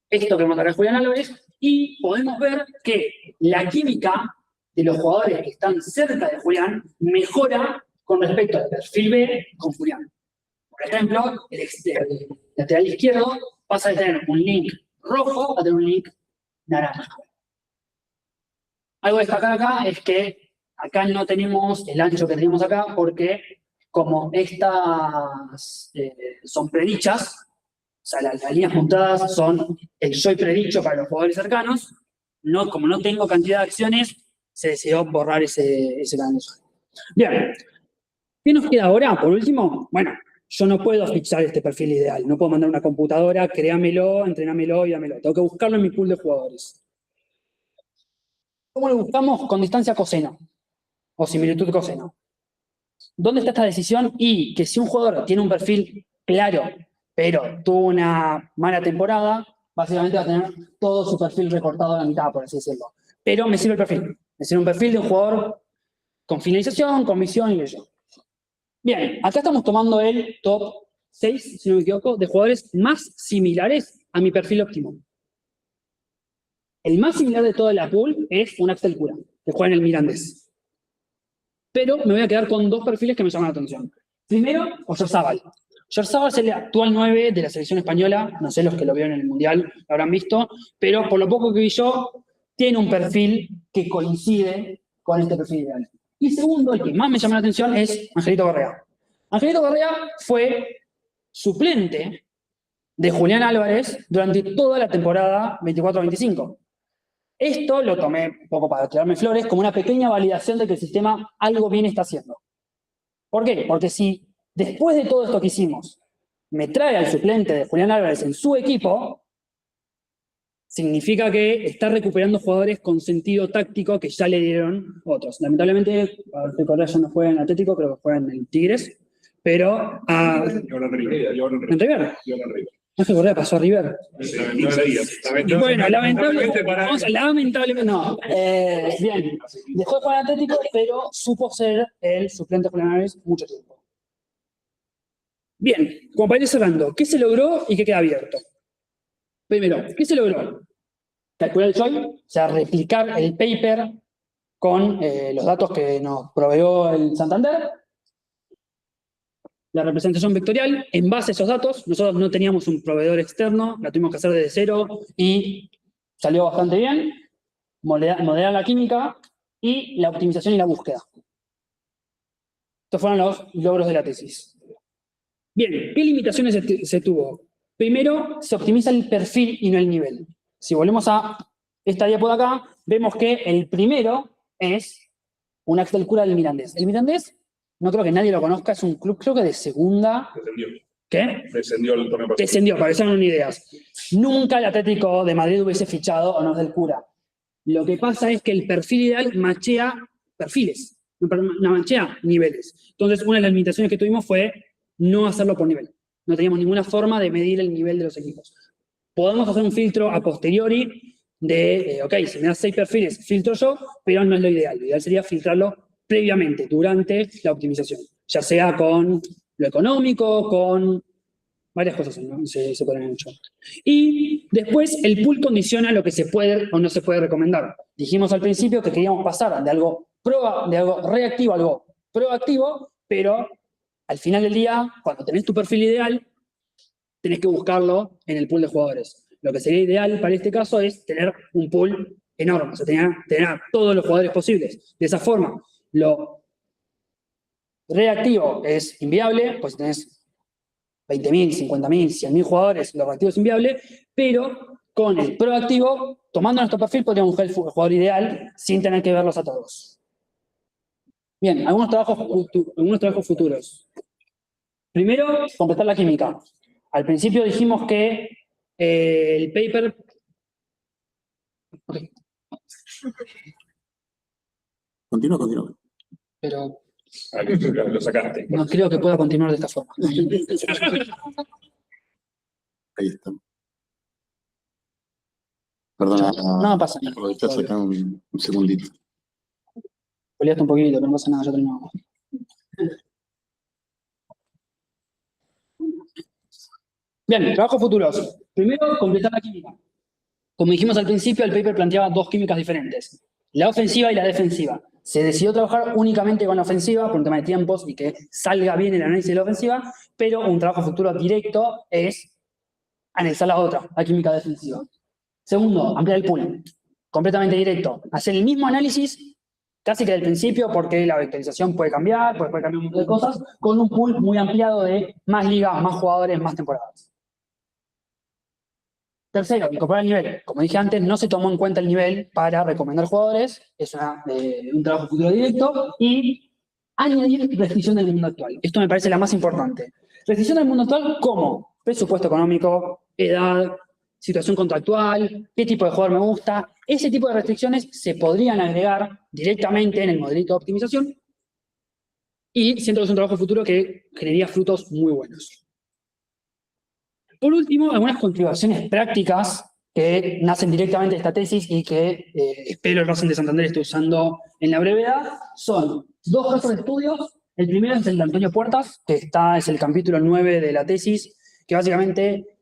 esto que vemos acá en Julián Álvarez, y podemos ver que la química de los jugadores que están cerca de Julián mejora con respecto al perfil B con Julián. Por ejemplo, el lateral izquierdo pasa de tener un link rojo a tener un link naranja. Algo a destacar acá es que acá no tenemos el ancho que tenemos acá porque como estas son predichas, o sea, las líneas puntadas son el soy predicho para los jugadores cercanos, como no tengo cantidad de acciones, se decidió borrar ese canal. Bien, ¿qué nos queda ahora? Por último, bueno, yo no puedo fichar este perfil ideal, no puedo mandar una computadora, créamelo, entrenámelo y dámelo. Tengo que buscarlo en mi pool de jugadores. ¿Cómo lo buscamos? Con distancia coseno o similitud coseno. ¿Dónde está esta decisión? Y que si un jugador tiene un perfil claro, pero tuvo una mala temporada, básicamente va a tener todo su perfil recortado a la mitad, por así decirlo. Pero me sirve el perfil. Me sirve un perfil de un jugador con finalización, con visión y ello. Bien, acá estamos tomando el top 6, si no me equivoco, de jugadores más similares a mi perfil óptimo. El más similar de toda la pool es un Axel Cura, que juega en el Mirandés. Pero me voy a quedar con dos perfiles que me llaman la atención. Primero, Oyarzábal. Oyarzábal es el actual 9 de la selección española. No sé, los que lo vieron en el Mundial lo habrán visto. Pero por lo poco que vi yo, tiene un perfil que coincide con este perfil ideal. Y segundo, el que más me llama la atención es Angelito Correa. Angelito Correa fue suplente de Julián Álvarez durante toda la temporada 24-25. Esto lo tomé un poco para tirarme flores como una pequeña validación de que el sistema algo bien está haciendo. ¿Por qué? Porque si después de todo esto que hicimos me trae al suplente de Julián Álvarez en su equipo, significa que está recuperando jugadores con sentido táctico que ya le dieron otros. Lamentablemente, Correa ya no juega en Atlético, creo que juega en el Tigres, pero... ¿En River? Ángel Correa pasó a River. Bueno, lamentablemente no. Bien, dejó de jugar en Atlético, pero supo ser el suplente de Julián Álvarez mucho tiempo. Bien, como para ir cerrando, ¿qué se logró y qué queda abierto? Primero, ¿qué se logró? Calcular el SOI, o sea, replicar el paper con los datos que nos proveó el Santander. La representación vectorial, en base a esos datos, nosotros no teníamos un proveedor externo, la tuvimos que hacer desde cero y salió bastante bien. Modelar la química y la optimización y la búsqueda. Estos fueron los logros de la tesis. Bien, ¿qué limitaciones se tuvo? Primero, se optimiza el perfil y no el nivel. Si volvemos a esta diapo de acá, vemos que el primero es un Axel Cura del Mirandés. El Mirandés, no creo que nadie lo conozca, es un club, creo que de segunda. Descendió. ¿Qué? Descendió el torneo pasado. Descendió, para que se hagan ideas. Nunca el Atlético de Madrid hubiese fichado a unos del Cura. Lo que pasa es que el perfil ideal machea perfiles, no machea niveles. Entonces, una de las limitaciones que tuvimos fue no hacerlo por nivel. No teníamos ninguna forma de medir el nivel de los equipos. Podemos hacer un filtro a posteriori de, ok, si me das 6 perfiles, filtro yo, pero no es lo ideal. Lo ideal sería filtrarlo previamente, durante la optimización. Ya sea con lo económico, con varias cosas, ¿no? Se pueden mucho. Y después el pool condiciona lo que se puede o no se puede recomendar. Dijimos al principio que queríamos pasar de algo reactivo a algo proactivo, pero al final del día, cuando tenés tu perfil ideal, tenés que buscarlo en el pool de jugadores. lo que sería ideal para este caso es tener un pool enorme, o sea, tener a todos los jugadores posibles. De esa forma, lo reactivo es inviable, pues tenés 20.000, 50.000, 100.000 jugadores, lo reactivo es inviable, pero con el proactivo, tomando nuestro perfil, podríamos buscar el jugador ideal sin tener que verlos a todos. Bien, algunos trabajos futuros. Primero, completar la química. Al principio dijimos que el paper... Okay. Continúa. Pero Lo sacaste. no creo que pueda continuar de esta forma. Ahí está. Perdona. No pasa nada. Aprovechás acá un segundito. Peleaste un poquito, pero no pasa nada, ya terminamos. Bien, trabajos futuros. Primero, completar la química. Como dijimos al principio, el paper planteaba dos químicas diferentes, la ofensiva y la defensiva. Se decidió trabajar únicamente con la ofensiva por un tema de tiempos y que salga bien el análisis de la ofensiva, pero un trabajo futuro directo es analizar la otra, la química defensiva. Segundo, ampliar el pool. Completamente directo. Hacer el mismo análisis casi que del principio, porque la vectorización puede cambiar un montón de cosas, con un pool muy ampliado de más ligas, más jugadores, más temporadas. Tercero, incorporar el nivel. Como dije antes, no se tomó en cuenta el nivel para recomendar jugadores, es un trabajo futuro directo, y añadir restricción del mundo actual. Esto me parece la más importante. Restricción del mundo actual, ¿cómo? Presupuesto económico, edad, situación contractual, qué tipo de jugador me gusta. Ese tipo de restricciones se podrían agregar directamente en el modelito de optimización y siento que es un trabajo futuro que generaría frutos muy buenos. Por último, algunas contribuciones prácticas que nacen directamente de esta tesis y que espero el Racing de Santander esté usando en la brevedad, son dos casos de estudios. El primero es el de Antonio Puertas, que es el capítulo 9 de la tesis, que básicamente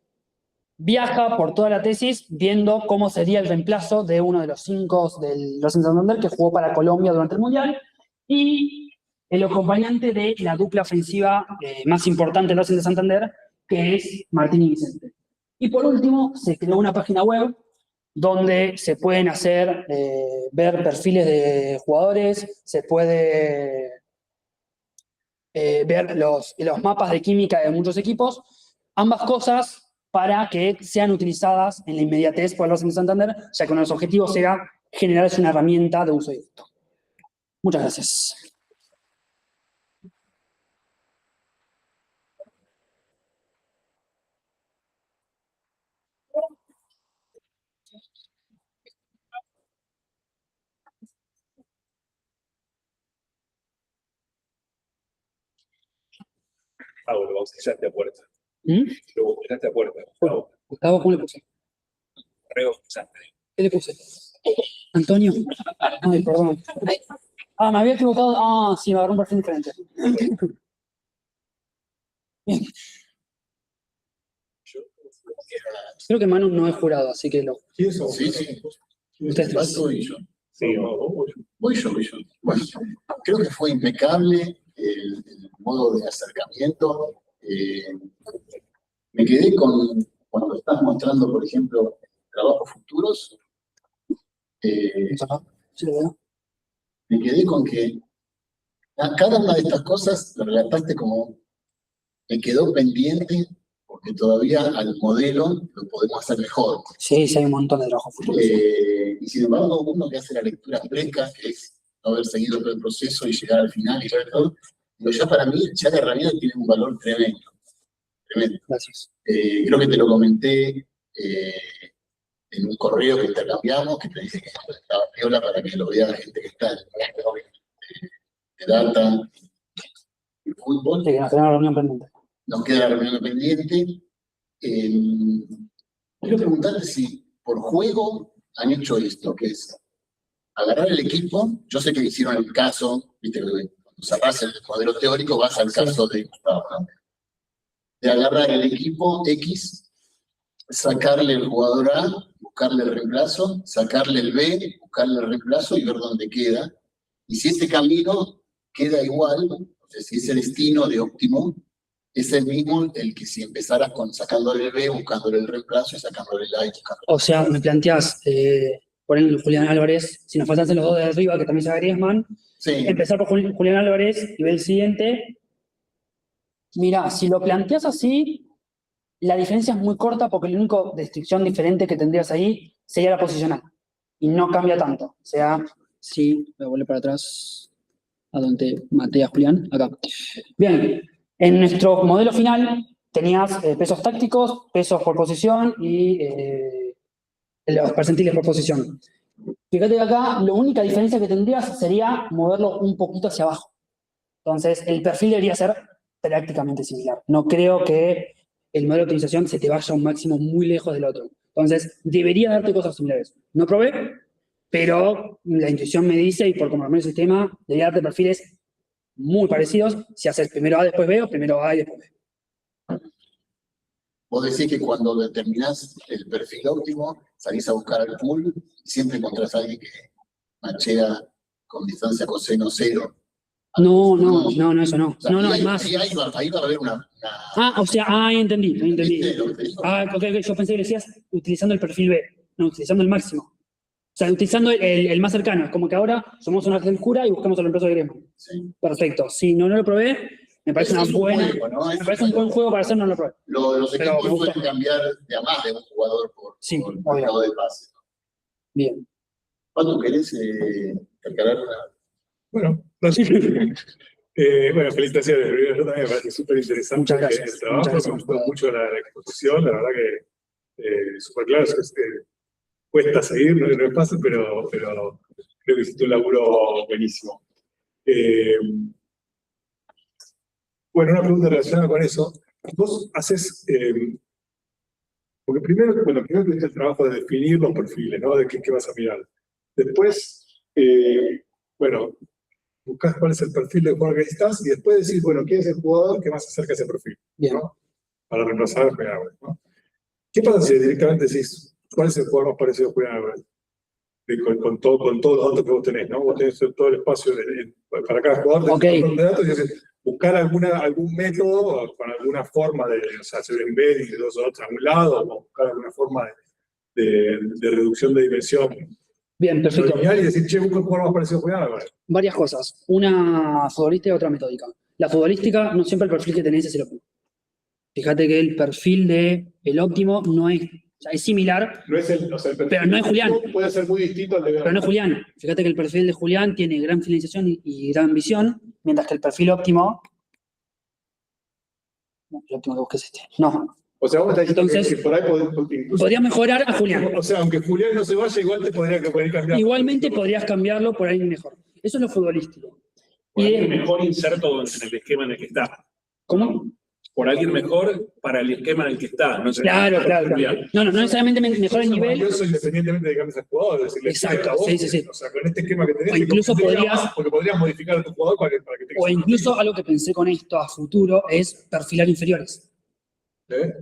viaja por toda la tesis viendo cómo sería el reemplazo de uno de los 5 del Racing de Santander que jugó para Colombia durante el Mundial, y el acompañante de la dupla ofensiva más importante del Racing de Santander, que es Martín y Vicente. Y por último, se creó una página web donde se pueden ver perfiles de jugadores, se puede ver los mapas de química de muchos equipos, ambas cosas para que sean utilizadas en la inmediatez por el Racing de Santander, ya que uno de los objetivos era generarse una herramienta de uso directo. Muchas gracias. Lo bautizaste a puerta. ¿Mm? Lo bautizaste a puerta. Gustavo, ¿cómo le puse? Rebautizaste. ¿Qué le puse? ¿Antonio? Ay, perdón. Ah, me había equivocado. Ah, sí, me agarró un perfil diferente. Bien. Creo que Manu no es jurado, así que lo... Sí, sí. Ustedes tres. Voy yo. Sí, Voy yo. Bueno, creo que fue impecable el modo de acercamiento. Me quedé con, cuando estás mostrando, por ejemplo, trabajos futuros, Sí, lo veo. me quedé con que cada una de estas cosas lo relataste como me quedó pendiente, porque todavía al modelo lo podemos hacer mejor. Sí, hay un montón de trabajos futuros. Y sin embargo, uno que hace la lectura fresca, que es no haber seguido todo el proceso y llegar al final y ver todo, digo, ya para mí, ya la herramienta tiene un valor tremendo. Gracias. Creo que te lo comenté en un correo que intercambiamos, que te dije que estaba piola para que lo vea la gente que está de data y fútbol. Sí, que nos queda una reunión pendiente. Nos queda la reunión pendiente. Quiero preguntarte si por juego han hecho esto, que es agarrar el equipo. Yo sé que hicieron el caso, viste, cuando cerrás el modelo teórico vas al caso de agarrar el equipo X, sacarle el jugador A, buscarle el reemplazo, sacarle el B, buscarle el reemplazo y ver dónde queda. Y si ese camino queda igual, o sea, si ese destino de óptimo es el mismo el que si empezaras con sacándole el B, buscándole el reemplazo y sacándole el A y buscándole. O sea, me planteás, por ejemplo, Julián Álvarez, si nos faltasen los dos de arriba, que también sea Griezmann, Sí, empezar por Julián Álvarez y ver el siguiente. Mira, si lo planteas así, la diferencia es muy corta porque la única distinción diferente que tendrías ahí sería la posicional. Y no cambia tanto. O sea, sí, voy a volver para atrás a donde maté a Julián, acá. Bien, en nuestro modelo final tenías pesos tácticos, pesos por posición y los percentiles por posición. Fíjate que acá, la única diferencia que tendrías sería moverlo un poquito hacia abajo. Entonces, el perfil debería ser prácticamente similar. No creo que el modelo de optimización se te vaya a un máximo muy lejos del otro. Entonces, debería darte cosas similares. No probé, pero la intuición me dice, y por cómo armé el sistema, debería darte perfiles muy parecidos. Si haces primero A, después B, o primero A y después B. vos decís que cuando determinás el perfil óptimo, salís a buscar al pool y siempre encontrás a alguien que machea con distancia coseno cero. No, eso no. O sea, No, ahí, es más. ahí va a haber una O sea, ahí entendí. ¿viste lo que te digo? Ok, yo pensé que decías utilizando el perfil B, no, utilizando el máximo. O sea, utilizando el más cercano. Es como que ahora somos una Argel Jura y buscamos el reemplazo de Griezmann. Sí. Perfecto. Si no lo probé, me parece Es una un buena. juego, ¿no? Me parece un buen juego para hacer, no lo probé. Los Pero equipos me gusta. pueden cambiar de a más de un jugador por Sí, el obvio. mercado de pase. Bien. ¿Cuánto querés recargar una? Bueno, no sé. Bueno, felicitaciones. Yo también me parece súper interesante Muchas gracias. el trabajo. Muchas Me gracias. gustó mucho la exposición. La verdad que súper claro. Cuesta seguir, no es fácil, pero creo que hiciste un laburo buenísimo. Bueno, una pregunta relacionada con eso. Vos haces, porque primero tienes el trabajo de definir los perfiles, ¿no? De qué vas a mirar. Después, buscás cuál es el perfil del jugador que necesitas y después decís, bueno, ¿quién es el jugador que más se acerca a ese perfil? Bien. ¿No? Para reemplazar a Julián Álvarez, ¿no? ¿Qué pasa si directamente decís, cuál es el jugador más parecido a Julián Álvarez? Con todos los datos que vos tenés, ¿no? Vos tenés todo el espacio para cada jugador, tenés un montón de datos y decís, buscar algún método, con alguna forma de, o sea, hacer un embedding de dos o otros a un lado, o buscar alguna forma de reducción de dimensión. Bien, perfecto. Y decir, che, busco el jugador más parecido a Julián Álvarez. Varias cosas. Una futbolística y otra metódica. La futbolística, no siempre el perfil que tenés es el óptimo. Fíjate que el perfil del óptimo no es, o sea, es similar, No es el perfil, pero no es Julián. Puede ser muy distinto al de Pero no es Julián. Fíjate que el perfil de Julián tiene gran finalización y gran visión, mientras que el perfil óptimo. No, el óptimo que busques es este. No. O sea, vos estás diciendo Entonces, que por ahí podría mejorar a Julián. O sea, aunque Julián no se vaya, igual te podría cambiar. Igualmente podrías cambiarlo por alguien mejor. Eso es lo futbolístico. Por Y alguien mejor inserto en el esquema en el que está. ¿Cómo? Por alguien mejor para el esquema en el que está. No sé, Claro. No necesariamente mejor el nivel. Eso independientemente de que cambies al jugador. Decirle, Exacto, vos, sí. O sea, con este esquema que tenés. O incluso Porque podrías modificar a tu jugador para que tenga. O incluso algo que pensé con esto a futuro es perfilar inferiores.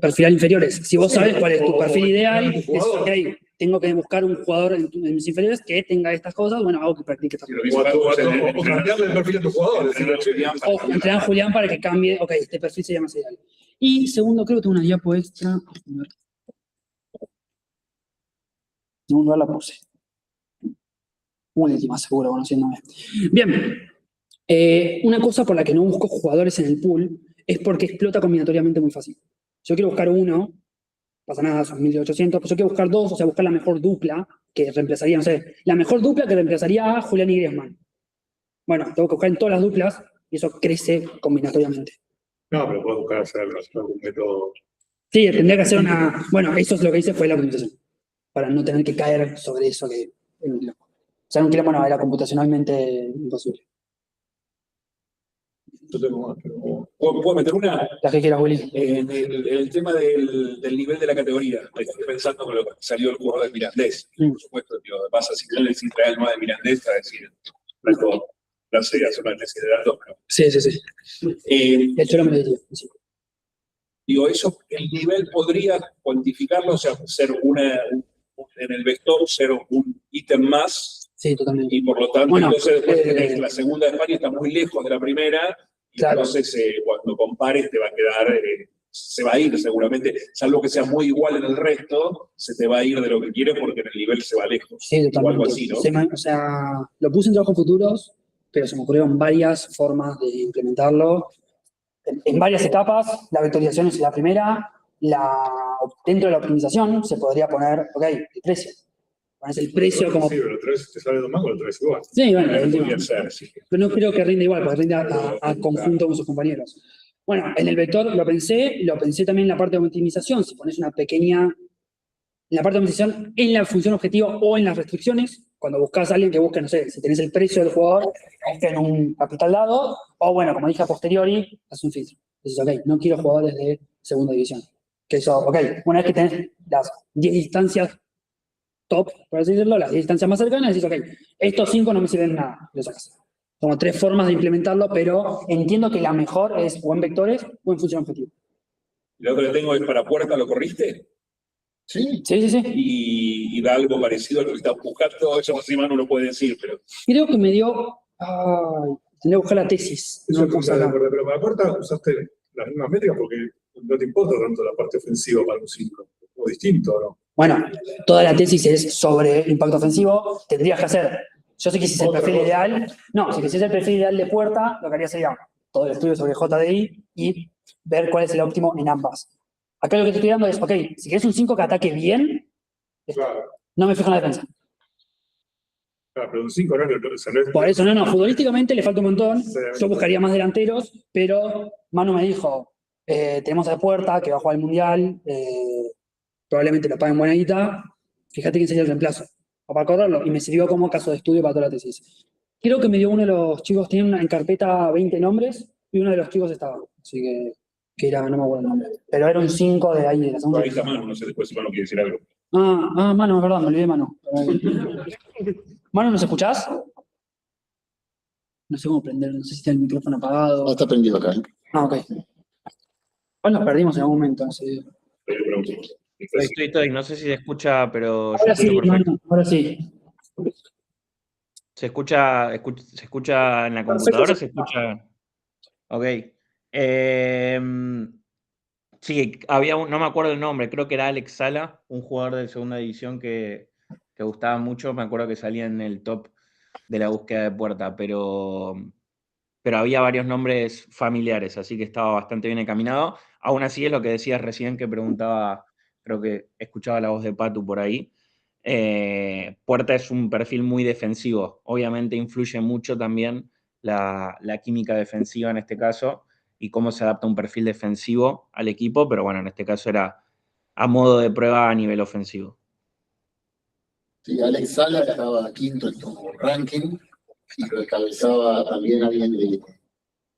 Perfilar inferiores. Si vos sabés cuál es tu perfil ideal, es, ok, tengo que buscar un jugador en mis inferiores que tenga estas cosas, bueno, hago que practique estas cosas. O cambiarle el perfil a tu jugador. O entrenar a Julián para que cambie, ok, este perfil se llama más ideal. Y segundo, creo que tengo una diapo extra. No la puse. Última, seguro, conociéndome. Bien. Una cosa por la que no busco jugadores en el pool es porque explota combinatoriamente muy fácil. Yo quiero buscar uno, pasa nada, son 1800, pero yo quiero buscar dos, o sea, buscar la mejor dupla que reemplazaría, no sé, la mejor dupla que reemplazaría a Julián y Griezmann. Bueno, tengo que buscar en todas las duplas y eso crece combinatoriamente. No, pero puedes buscar hacer algún método. Sí, tendría que hacer una. Bueno, eso es lo que hice, fue la optimización. Para no tener que caer sobre eso que. O sea, un quilombo no, era computacionalmente imposible. Yo tengo más, pero. ¿Puedo meter una? La que quieras, Willy. En el tema del nivel de la categoría, estoy pensando con lo que salió el jugador de Mirandés. Por supuesto, tío, pasa si no le decís Real más de Mirandés, a decir, no sé, hacer una análisis de datos, pero. Sí. De hecho, lo me diría. Sí. Digo, eso, el nivel podría cuantificarlo, o sea, ser en el vector, ser un ítem más. Sí, totalmente. Y por lo tanto, Bueno, entonces después tenés la segunda de España está muy lejos de la primera, Y Claro. entonces, cuando compares, te va a quedar, se va a ir seguramente, salvo que sea muy igual en el resto, se te va a ir de lo que quieres porque en el nivel se va lejos. Sí, O algo totalmente. así, ¿no? O sea, lo puse en trabajos futuros, pero se me ocurrieron varias formas de implementarlo. En varias etapas, la vectorización es la primera. Dentro de la optimización se podría poner, ok, el precio. Pones el precio como... Sí, pero otra vez te sale dos mangos, otra vez igual. Sí, bueno, la última. Podría ser, sí. Pero no creo que rinde igual, porque rinde a conjunto con sus compañeros. Bueno, en el vector lo pensé también en la parte de optimización. Si pones una pequeña, en la parte de optimización, en la función objetivo o en las restricciones, cuando buscas a alguien que busque, no sé, si tenés el precio del jugador, en un capital dado, o bueno, como dije a posteriori, haces un filtro. Dices, ok, no quiero jugadores de segunda división. Que eso, ok, una vez que tenés las 10 instancias top, por así decirlo, las 10 instancias más cercanas, decís, ok, estos 5 no me sirven nada, lo sacas. Como 3 formas de implementarlo, pero entiendo que la mejor es o en vectores o en función objetivo. Lo que tengo es para puerta, ¿lo corriste? Sí, Sí, sí, sí. Y da algo parecido a lo que estás buscando, eso encima no lo puede decir, pero Creo que me dio... Ay, tendría que buscar la tesis. Eso No es lo puse acá. pero para puerta usaste las mismas métricas porque no te importa tanto la parte ofensiva para un 5. O distinto, ¿no? Bueno, toda la tesis es sobre impacto ofensivo. Tendrías que hacer... Yo sé que si es el Otra perfil cosa. ideal... No, si quisieras el perfil ideal de puerta, lo que haría sería todo el estudio sobre JDI y ver cuál es el óptimo en ambas. Acá lo que te estoy dando es, ok, si quieres un 5 que ataque bien, Claro, no me fijo en la defensa. claro, pero un 5 no, o sea, no es. Por eso, no, futbolísticamente le falta un montón. Sí. Yo buscaría más delanteros, pero Manu me dijo, tenemos a Puerta, que va a jugar el Mundial, probablemente lo paguen buena guita, fíjate quién sería el reemplazo, o para correrlo, y me sirvió como caso de estudio para toda la tesis. Creo que me dio uno de los chicos, tenía en carpeta 20 nombres, y uno de los chicos estaba, así que era, no me acuerdo el nombre, pero era un 5 de ahí, de la segunda. ahí está Manu, no sé después si Manu quiere decir algo. Manu, es verdad, me olvidé de Manu. Manu, ¿nos escuchás? No sé cómo prender, no sé si está el micrófono apagado. no está prendido acá. ¿Eh? Ok. Hoy nos perdimos en algún momento, no sé. Pero pregunto. Estoy. No sé si se escucha, pero yo Ahora escucho sí, perfecto. Manu, ahora sí. ¿Se escucha en la computadora? ¿Se escucha? Ok. Sí, no me acuerdo el nombre, creo que era Alex Sala, un jugador de segunda división que gustaba mucho. Me acuerdo que salía en el top de la búsqueda de puerta, pero había varios nombres familiares, así que estaba bastante bien encaminado. Aún así es lo que decías recién, que preguntaba, creo que escuchaba la voz de Patu por ahí. Puerta es un perfil muy defensivo, obviamente influye mucho también la química defensiva en este caso y cómo se adapta un perfil defensivo al equipo, pero bueno, en este caso era a modo de prueba a nivel ofensivo. Sí, Alex Sala estaba quinto en tu ranking y lo encabezaba también alguien de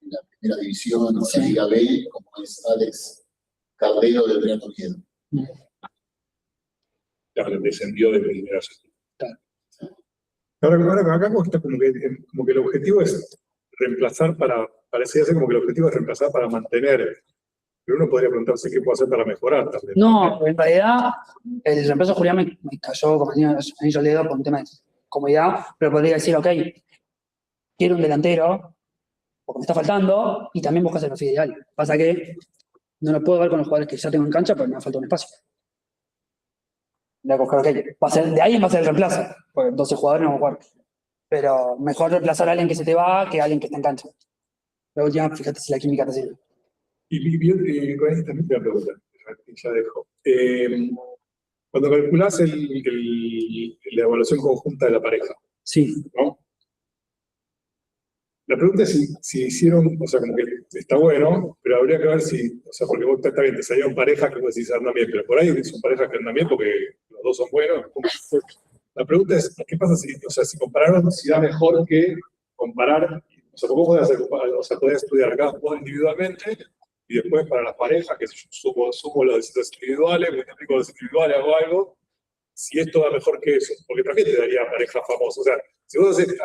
la primera división o la Liga B, como es Alex Cardero del Real Oviedo. Claro, descendió de primera. Ahora acá como que el objetivo es reemplazar parecía ser como que el objetivo es reemplazar para mantener. Pero uno podría preguntarse qué puedo hacer para mejorar también. No, en realidad, el reemplazo de Julián me cayó como anillo al dedo por un tema de comodidad, pero podría decir, ok, quiero un delantero, porque me está faltando, y también buscas el perfil ideal. Pasa que no lo puedo ver con los jugadores que ya tengo en cancha porque me falta un espacio. Voy a buscar, ok, de ahí va a ser el reemplazo, porque 12 jugadores no van a jugar. Pero mejor reemplazar a alguien que se te va que a alguien que está en cancha. La última, fíjate si la química te sirve. Y con esta también te voy a preguntar, ya dejo. Cuando calculás la evaluación conjunta de la pareja, Sí. ¿no? La pregunta es si hicieron, o sea, como que está bueno, pero habría que ver si, o sea, porque vos está bien, te salieron parejas que vos decís andan bien, pero por ahí son parejas que andan bien porque los dos son buenos. La pregunta es, ¿qué pasa si, o sea, si compararon, si da mejor que comparar, o sea, ¿cómo podés hacer, o sea, podés estudiar cada jugador individualmente y después para las parejas, que sumo los individuales, multiplico los individuales, hago algo, si esto da mejor que eso? Porque también te daría parejas famosas. O sea, si vos haces,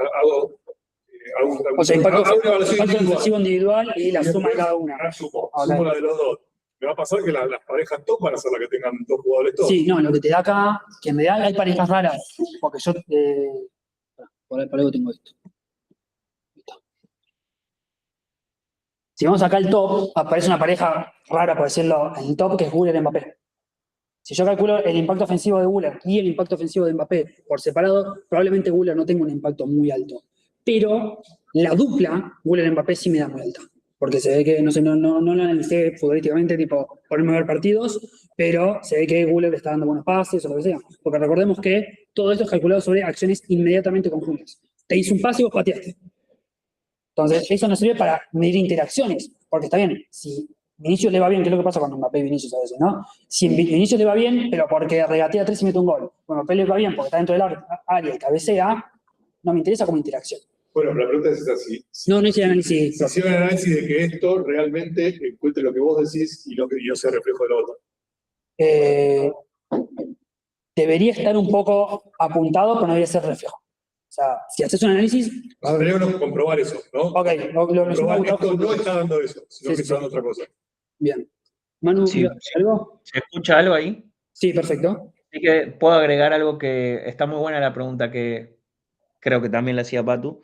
O sea, impacto evaluación defensivo individual y la suma de cada una. Sumo la de los dos. Me va a pasar que las parejas top van a ser las que tengan dos jugadores todos. Sí, no, lo que te da acá, que en realidad hay parejas raras, porque yo, por algo tengo esto. Si vamos acá al top, aparece una pareja rara, por decirlo, en el top, que es Güler-Mbappé. Si yo calculo el impacto ofensivo de Güler y el impacto ofensivo de Mbappé por separado, probablemente Güler no tenga un impacto muy alto. Pero la dupla, Güler-Mbappé, sí me da muy alta. Porque se ve que, no sé, no lo analicé futbolísticamente, tipo, ponerme a ver partidos, pero se ve que Güler está dando buenos pases o lo que sea. Porque recordemos que todo esto es calculado sobre acciones inmediatamente conjuntas. Te hice un pase y vos pateaste. Entonces, eso nos sirve para medir interacciones, porque está bien, si Vinicius le va bien, que es lo que pasa con Mbappé y Vinicius a veces, ¿no? Si Vinicius le va bien, pero porque regatea 3 y mete un gol. Bueno, Mbappé le va bien porque está dentro del área y cabecea, no me interesa como interacción. Bueno, la pregunta es así. No hice el análisis. Si hicieron el análisis de que esto realmente encuentre lo que vos decís y yo sea reflejo del otro. Debería estar un poco apuntado, pero no debería ser reflejo. O sea, si haces un análisis... Tendríamos que comprobar eso, ¿no? Ok, comprobar que esto no está dando eso, sino Sí, que sí, está dando otra cosa. Bien. Manu, Sí, ¿algo? ¿se escucha algo ahí? Sí, perfecto. Así que puedo agregar algo que está muy buena la pregunta que creo que también le hacía Patu.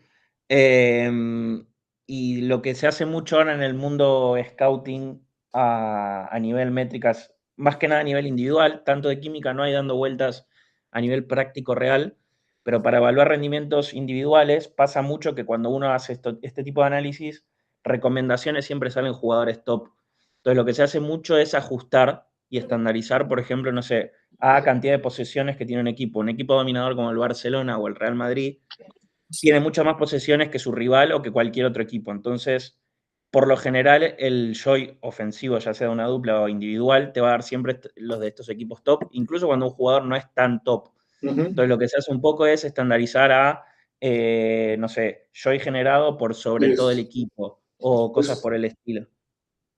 Y lo que se hace mucho ahora en el mundo scouting a nivel métricas, más que nada a nivel individual, tanto de química no hay dando vueltas a nivel práctico real, pero para evaluar rendimientos individuales pasa mucho que cuando uno hace este tipo de análisis, recomendaciones siempre salen jugadores top. Entonces lo que se hace mucho es ajustar y estandarizar, por ejemplo, no sé, a cantidad de posesiones que tiene un equipo. Un equipo dominador como el Barcelona o el Real Madrid tiene muchas más posesiones que su rival o que cualquier otro equipo. Entonces, por lo general, el joy ofensivo, ya sea de una dupla o individual, te va a dar siempre los de estos equipos top, incluso cuando un jugador no es tan top. Entonces, lo que se hace un poco es estandarizar a, no sé, joy generado por sobre todo el equipo o cosas por el estilo.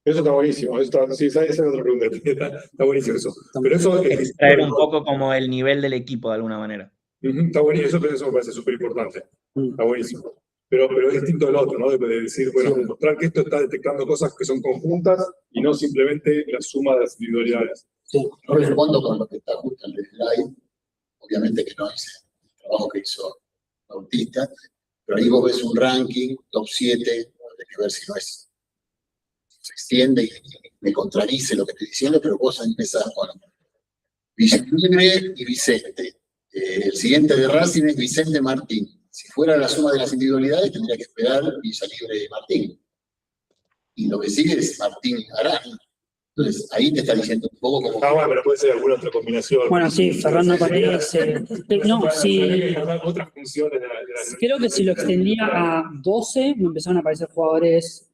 Eso está buenísimo. Sí, esa es otra pregunta. Está buenísimo eso. Pero eso Extraer un poco como el nivel del equipo de alguna manera. Está buenísimo, eso me parece súper importante. Está buenísimo. Pero es distinto del otro, ¿no? De decir, bueno, mostrar que esto está detectando cosas que son conjuntas y no simplemente la suma de las individualidades. Yo respondo con lo que está justo en el slide. Obviamente que no hice el trabajo que hizo Bautista, pero ahí vos ves un ranking, top 7, hay que ver si no es, se extiende y me contradice lo que estoy diciendo, pero vos empezás, bueno, Villalibre y Vicente. El siguiente de Racing es Vicente Martín. Si fuera la suma de las individualidades, tendría que esperar Villalibre y Martín. Y lo que sigue es Martín Arana. Entonces, ahí te está diciendo un poco como... Bueno, pero puede ser alguna otra combinación. Bueno, sí, Ferran no aparece. No, sí. Otras funciones de la... Creo que si lo extendía a 12, me empezaron a aparecer jugadores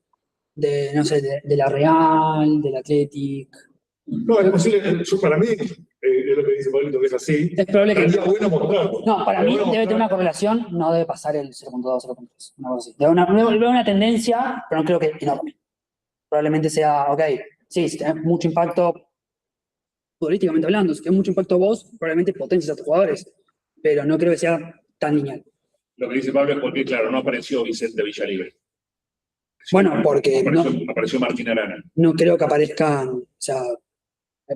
de, no sé, de la Real, del Athletic. No, es posible. Para mí, es lo que dice Pablito, que es así. Es probable que... Sería bueno mostrarlo. No, para mí debe tener una correlación, no debe pasar el 0.2, 0.3, una cosa así. Debe haber una tendencia, pero no creo que enorme. Probablemente sea, ok, sí, si tenés mucho impacto, futbolísticamente hablando, si tenés mucho impacto vos, probablemente potencias a tus jugadores, pero no creo que sea tan lineal. Lo que dice Pablo es porque, claro, no apareció Vicente Villalibre. Bueno, porque apareció Martín Arana. No creo que aparezcan, o sea,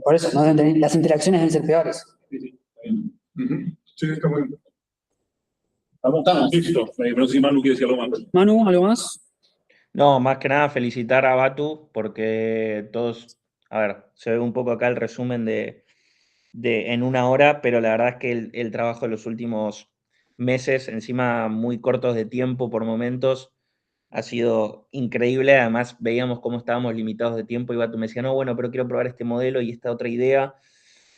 por eso, ¿no? Las interacciones deben ser peores. Sí, está muy bien. Estamos. Listo. Pero si Manu quiere decir algo más. Manu, ¿algo más? No, más que nada felicitar a Batu porque todos, a ver, se ve un poco acá el resumen de en una hora, pero la verdad es que el trabajo de los últimos meses, encima muy cortos de tiempo por momentos, ha sido increíble. Además, veíamos cómo estábamos limitados de tiempo y Batu me decía, no, bueno, pero quiero probar este modelo y esta otra idea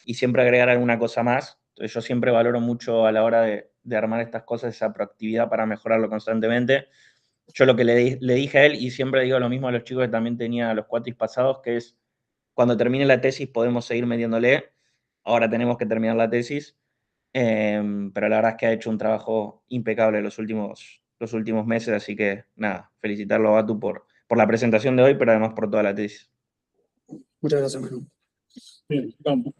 y siempre agregar alguna cosa más. Entonces, yo siempre valoro mucho a la hora de armar estas cosas, esa proactividad para mejorarlo constantemente. Yo lo que le dije a él, y siempre digo lo mismo a los chicos que también tenía los cuatris pasados, que es, cuando termine la tesis podemos seguir metiéndole, ahora tenemos que terminar la tesis, pero la verdad es que ha hecho un trabajo impecable los últimos meses, así que nada, felicitarlo a Batu por la presentación de hoy, pero además por toda la tesis. Muchas gracias, Manu. Bien, vamos.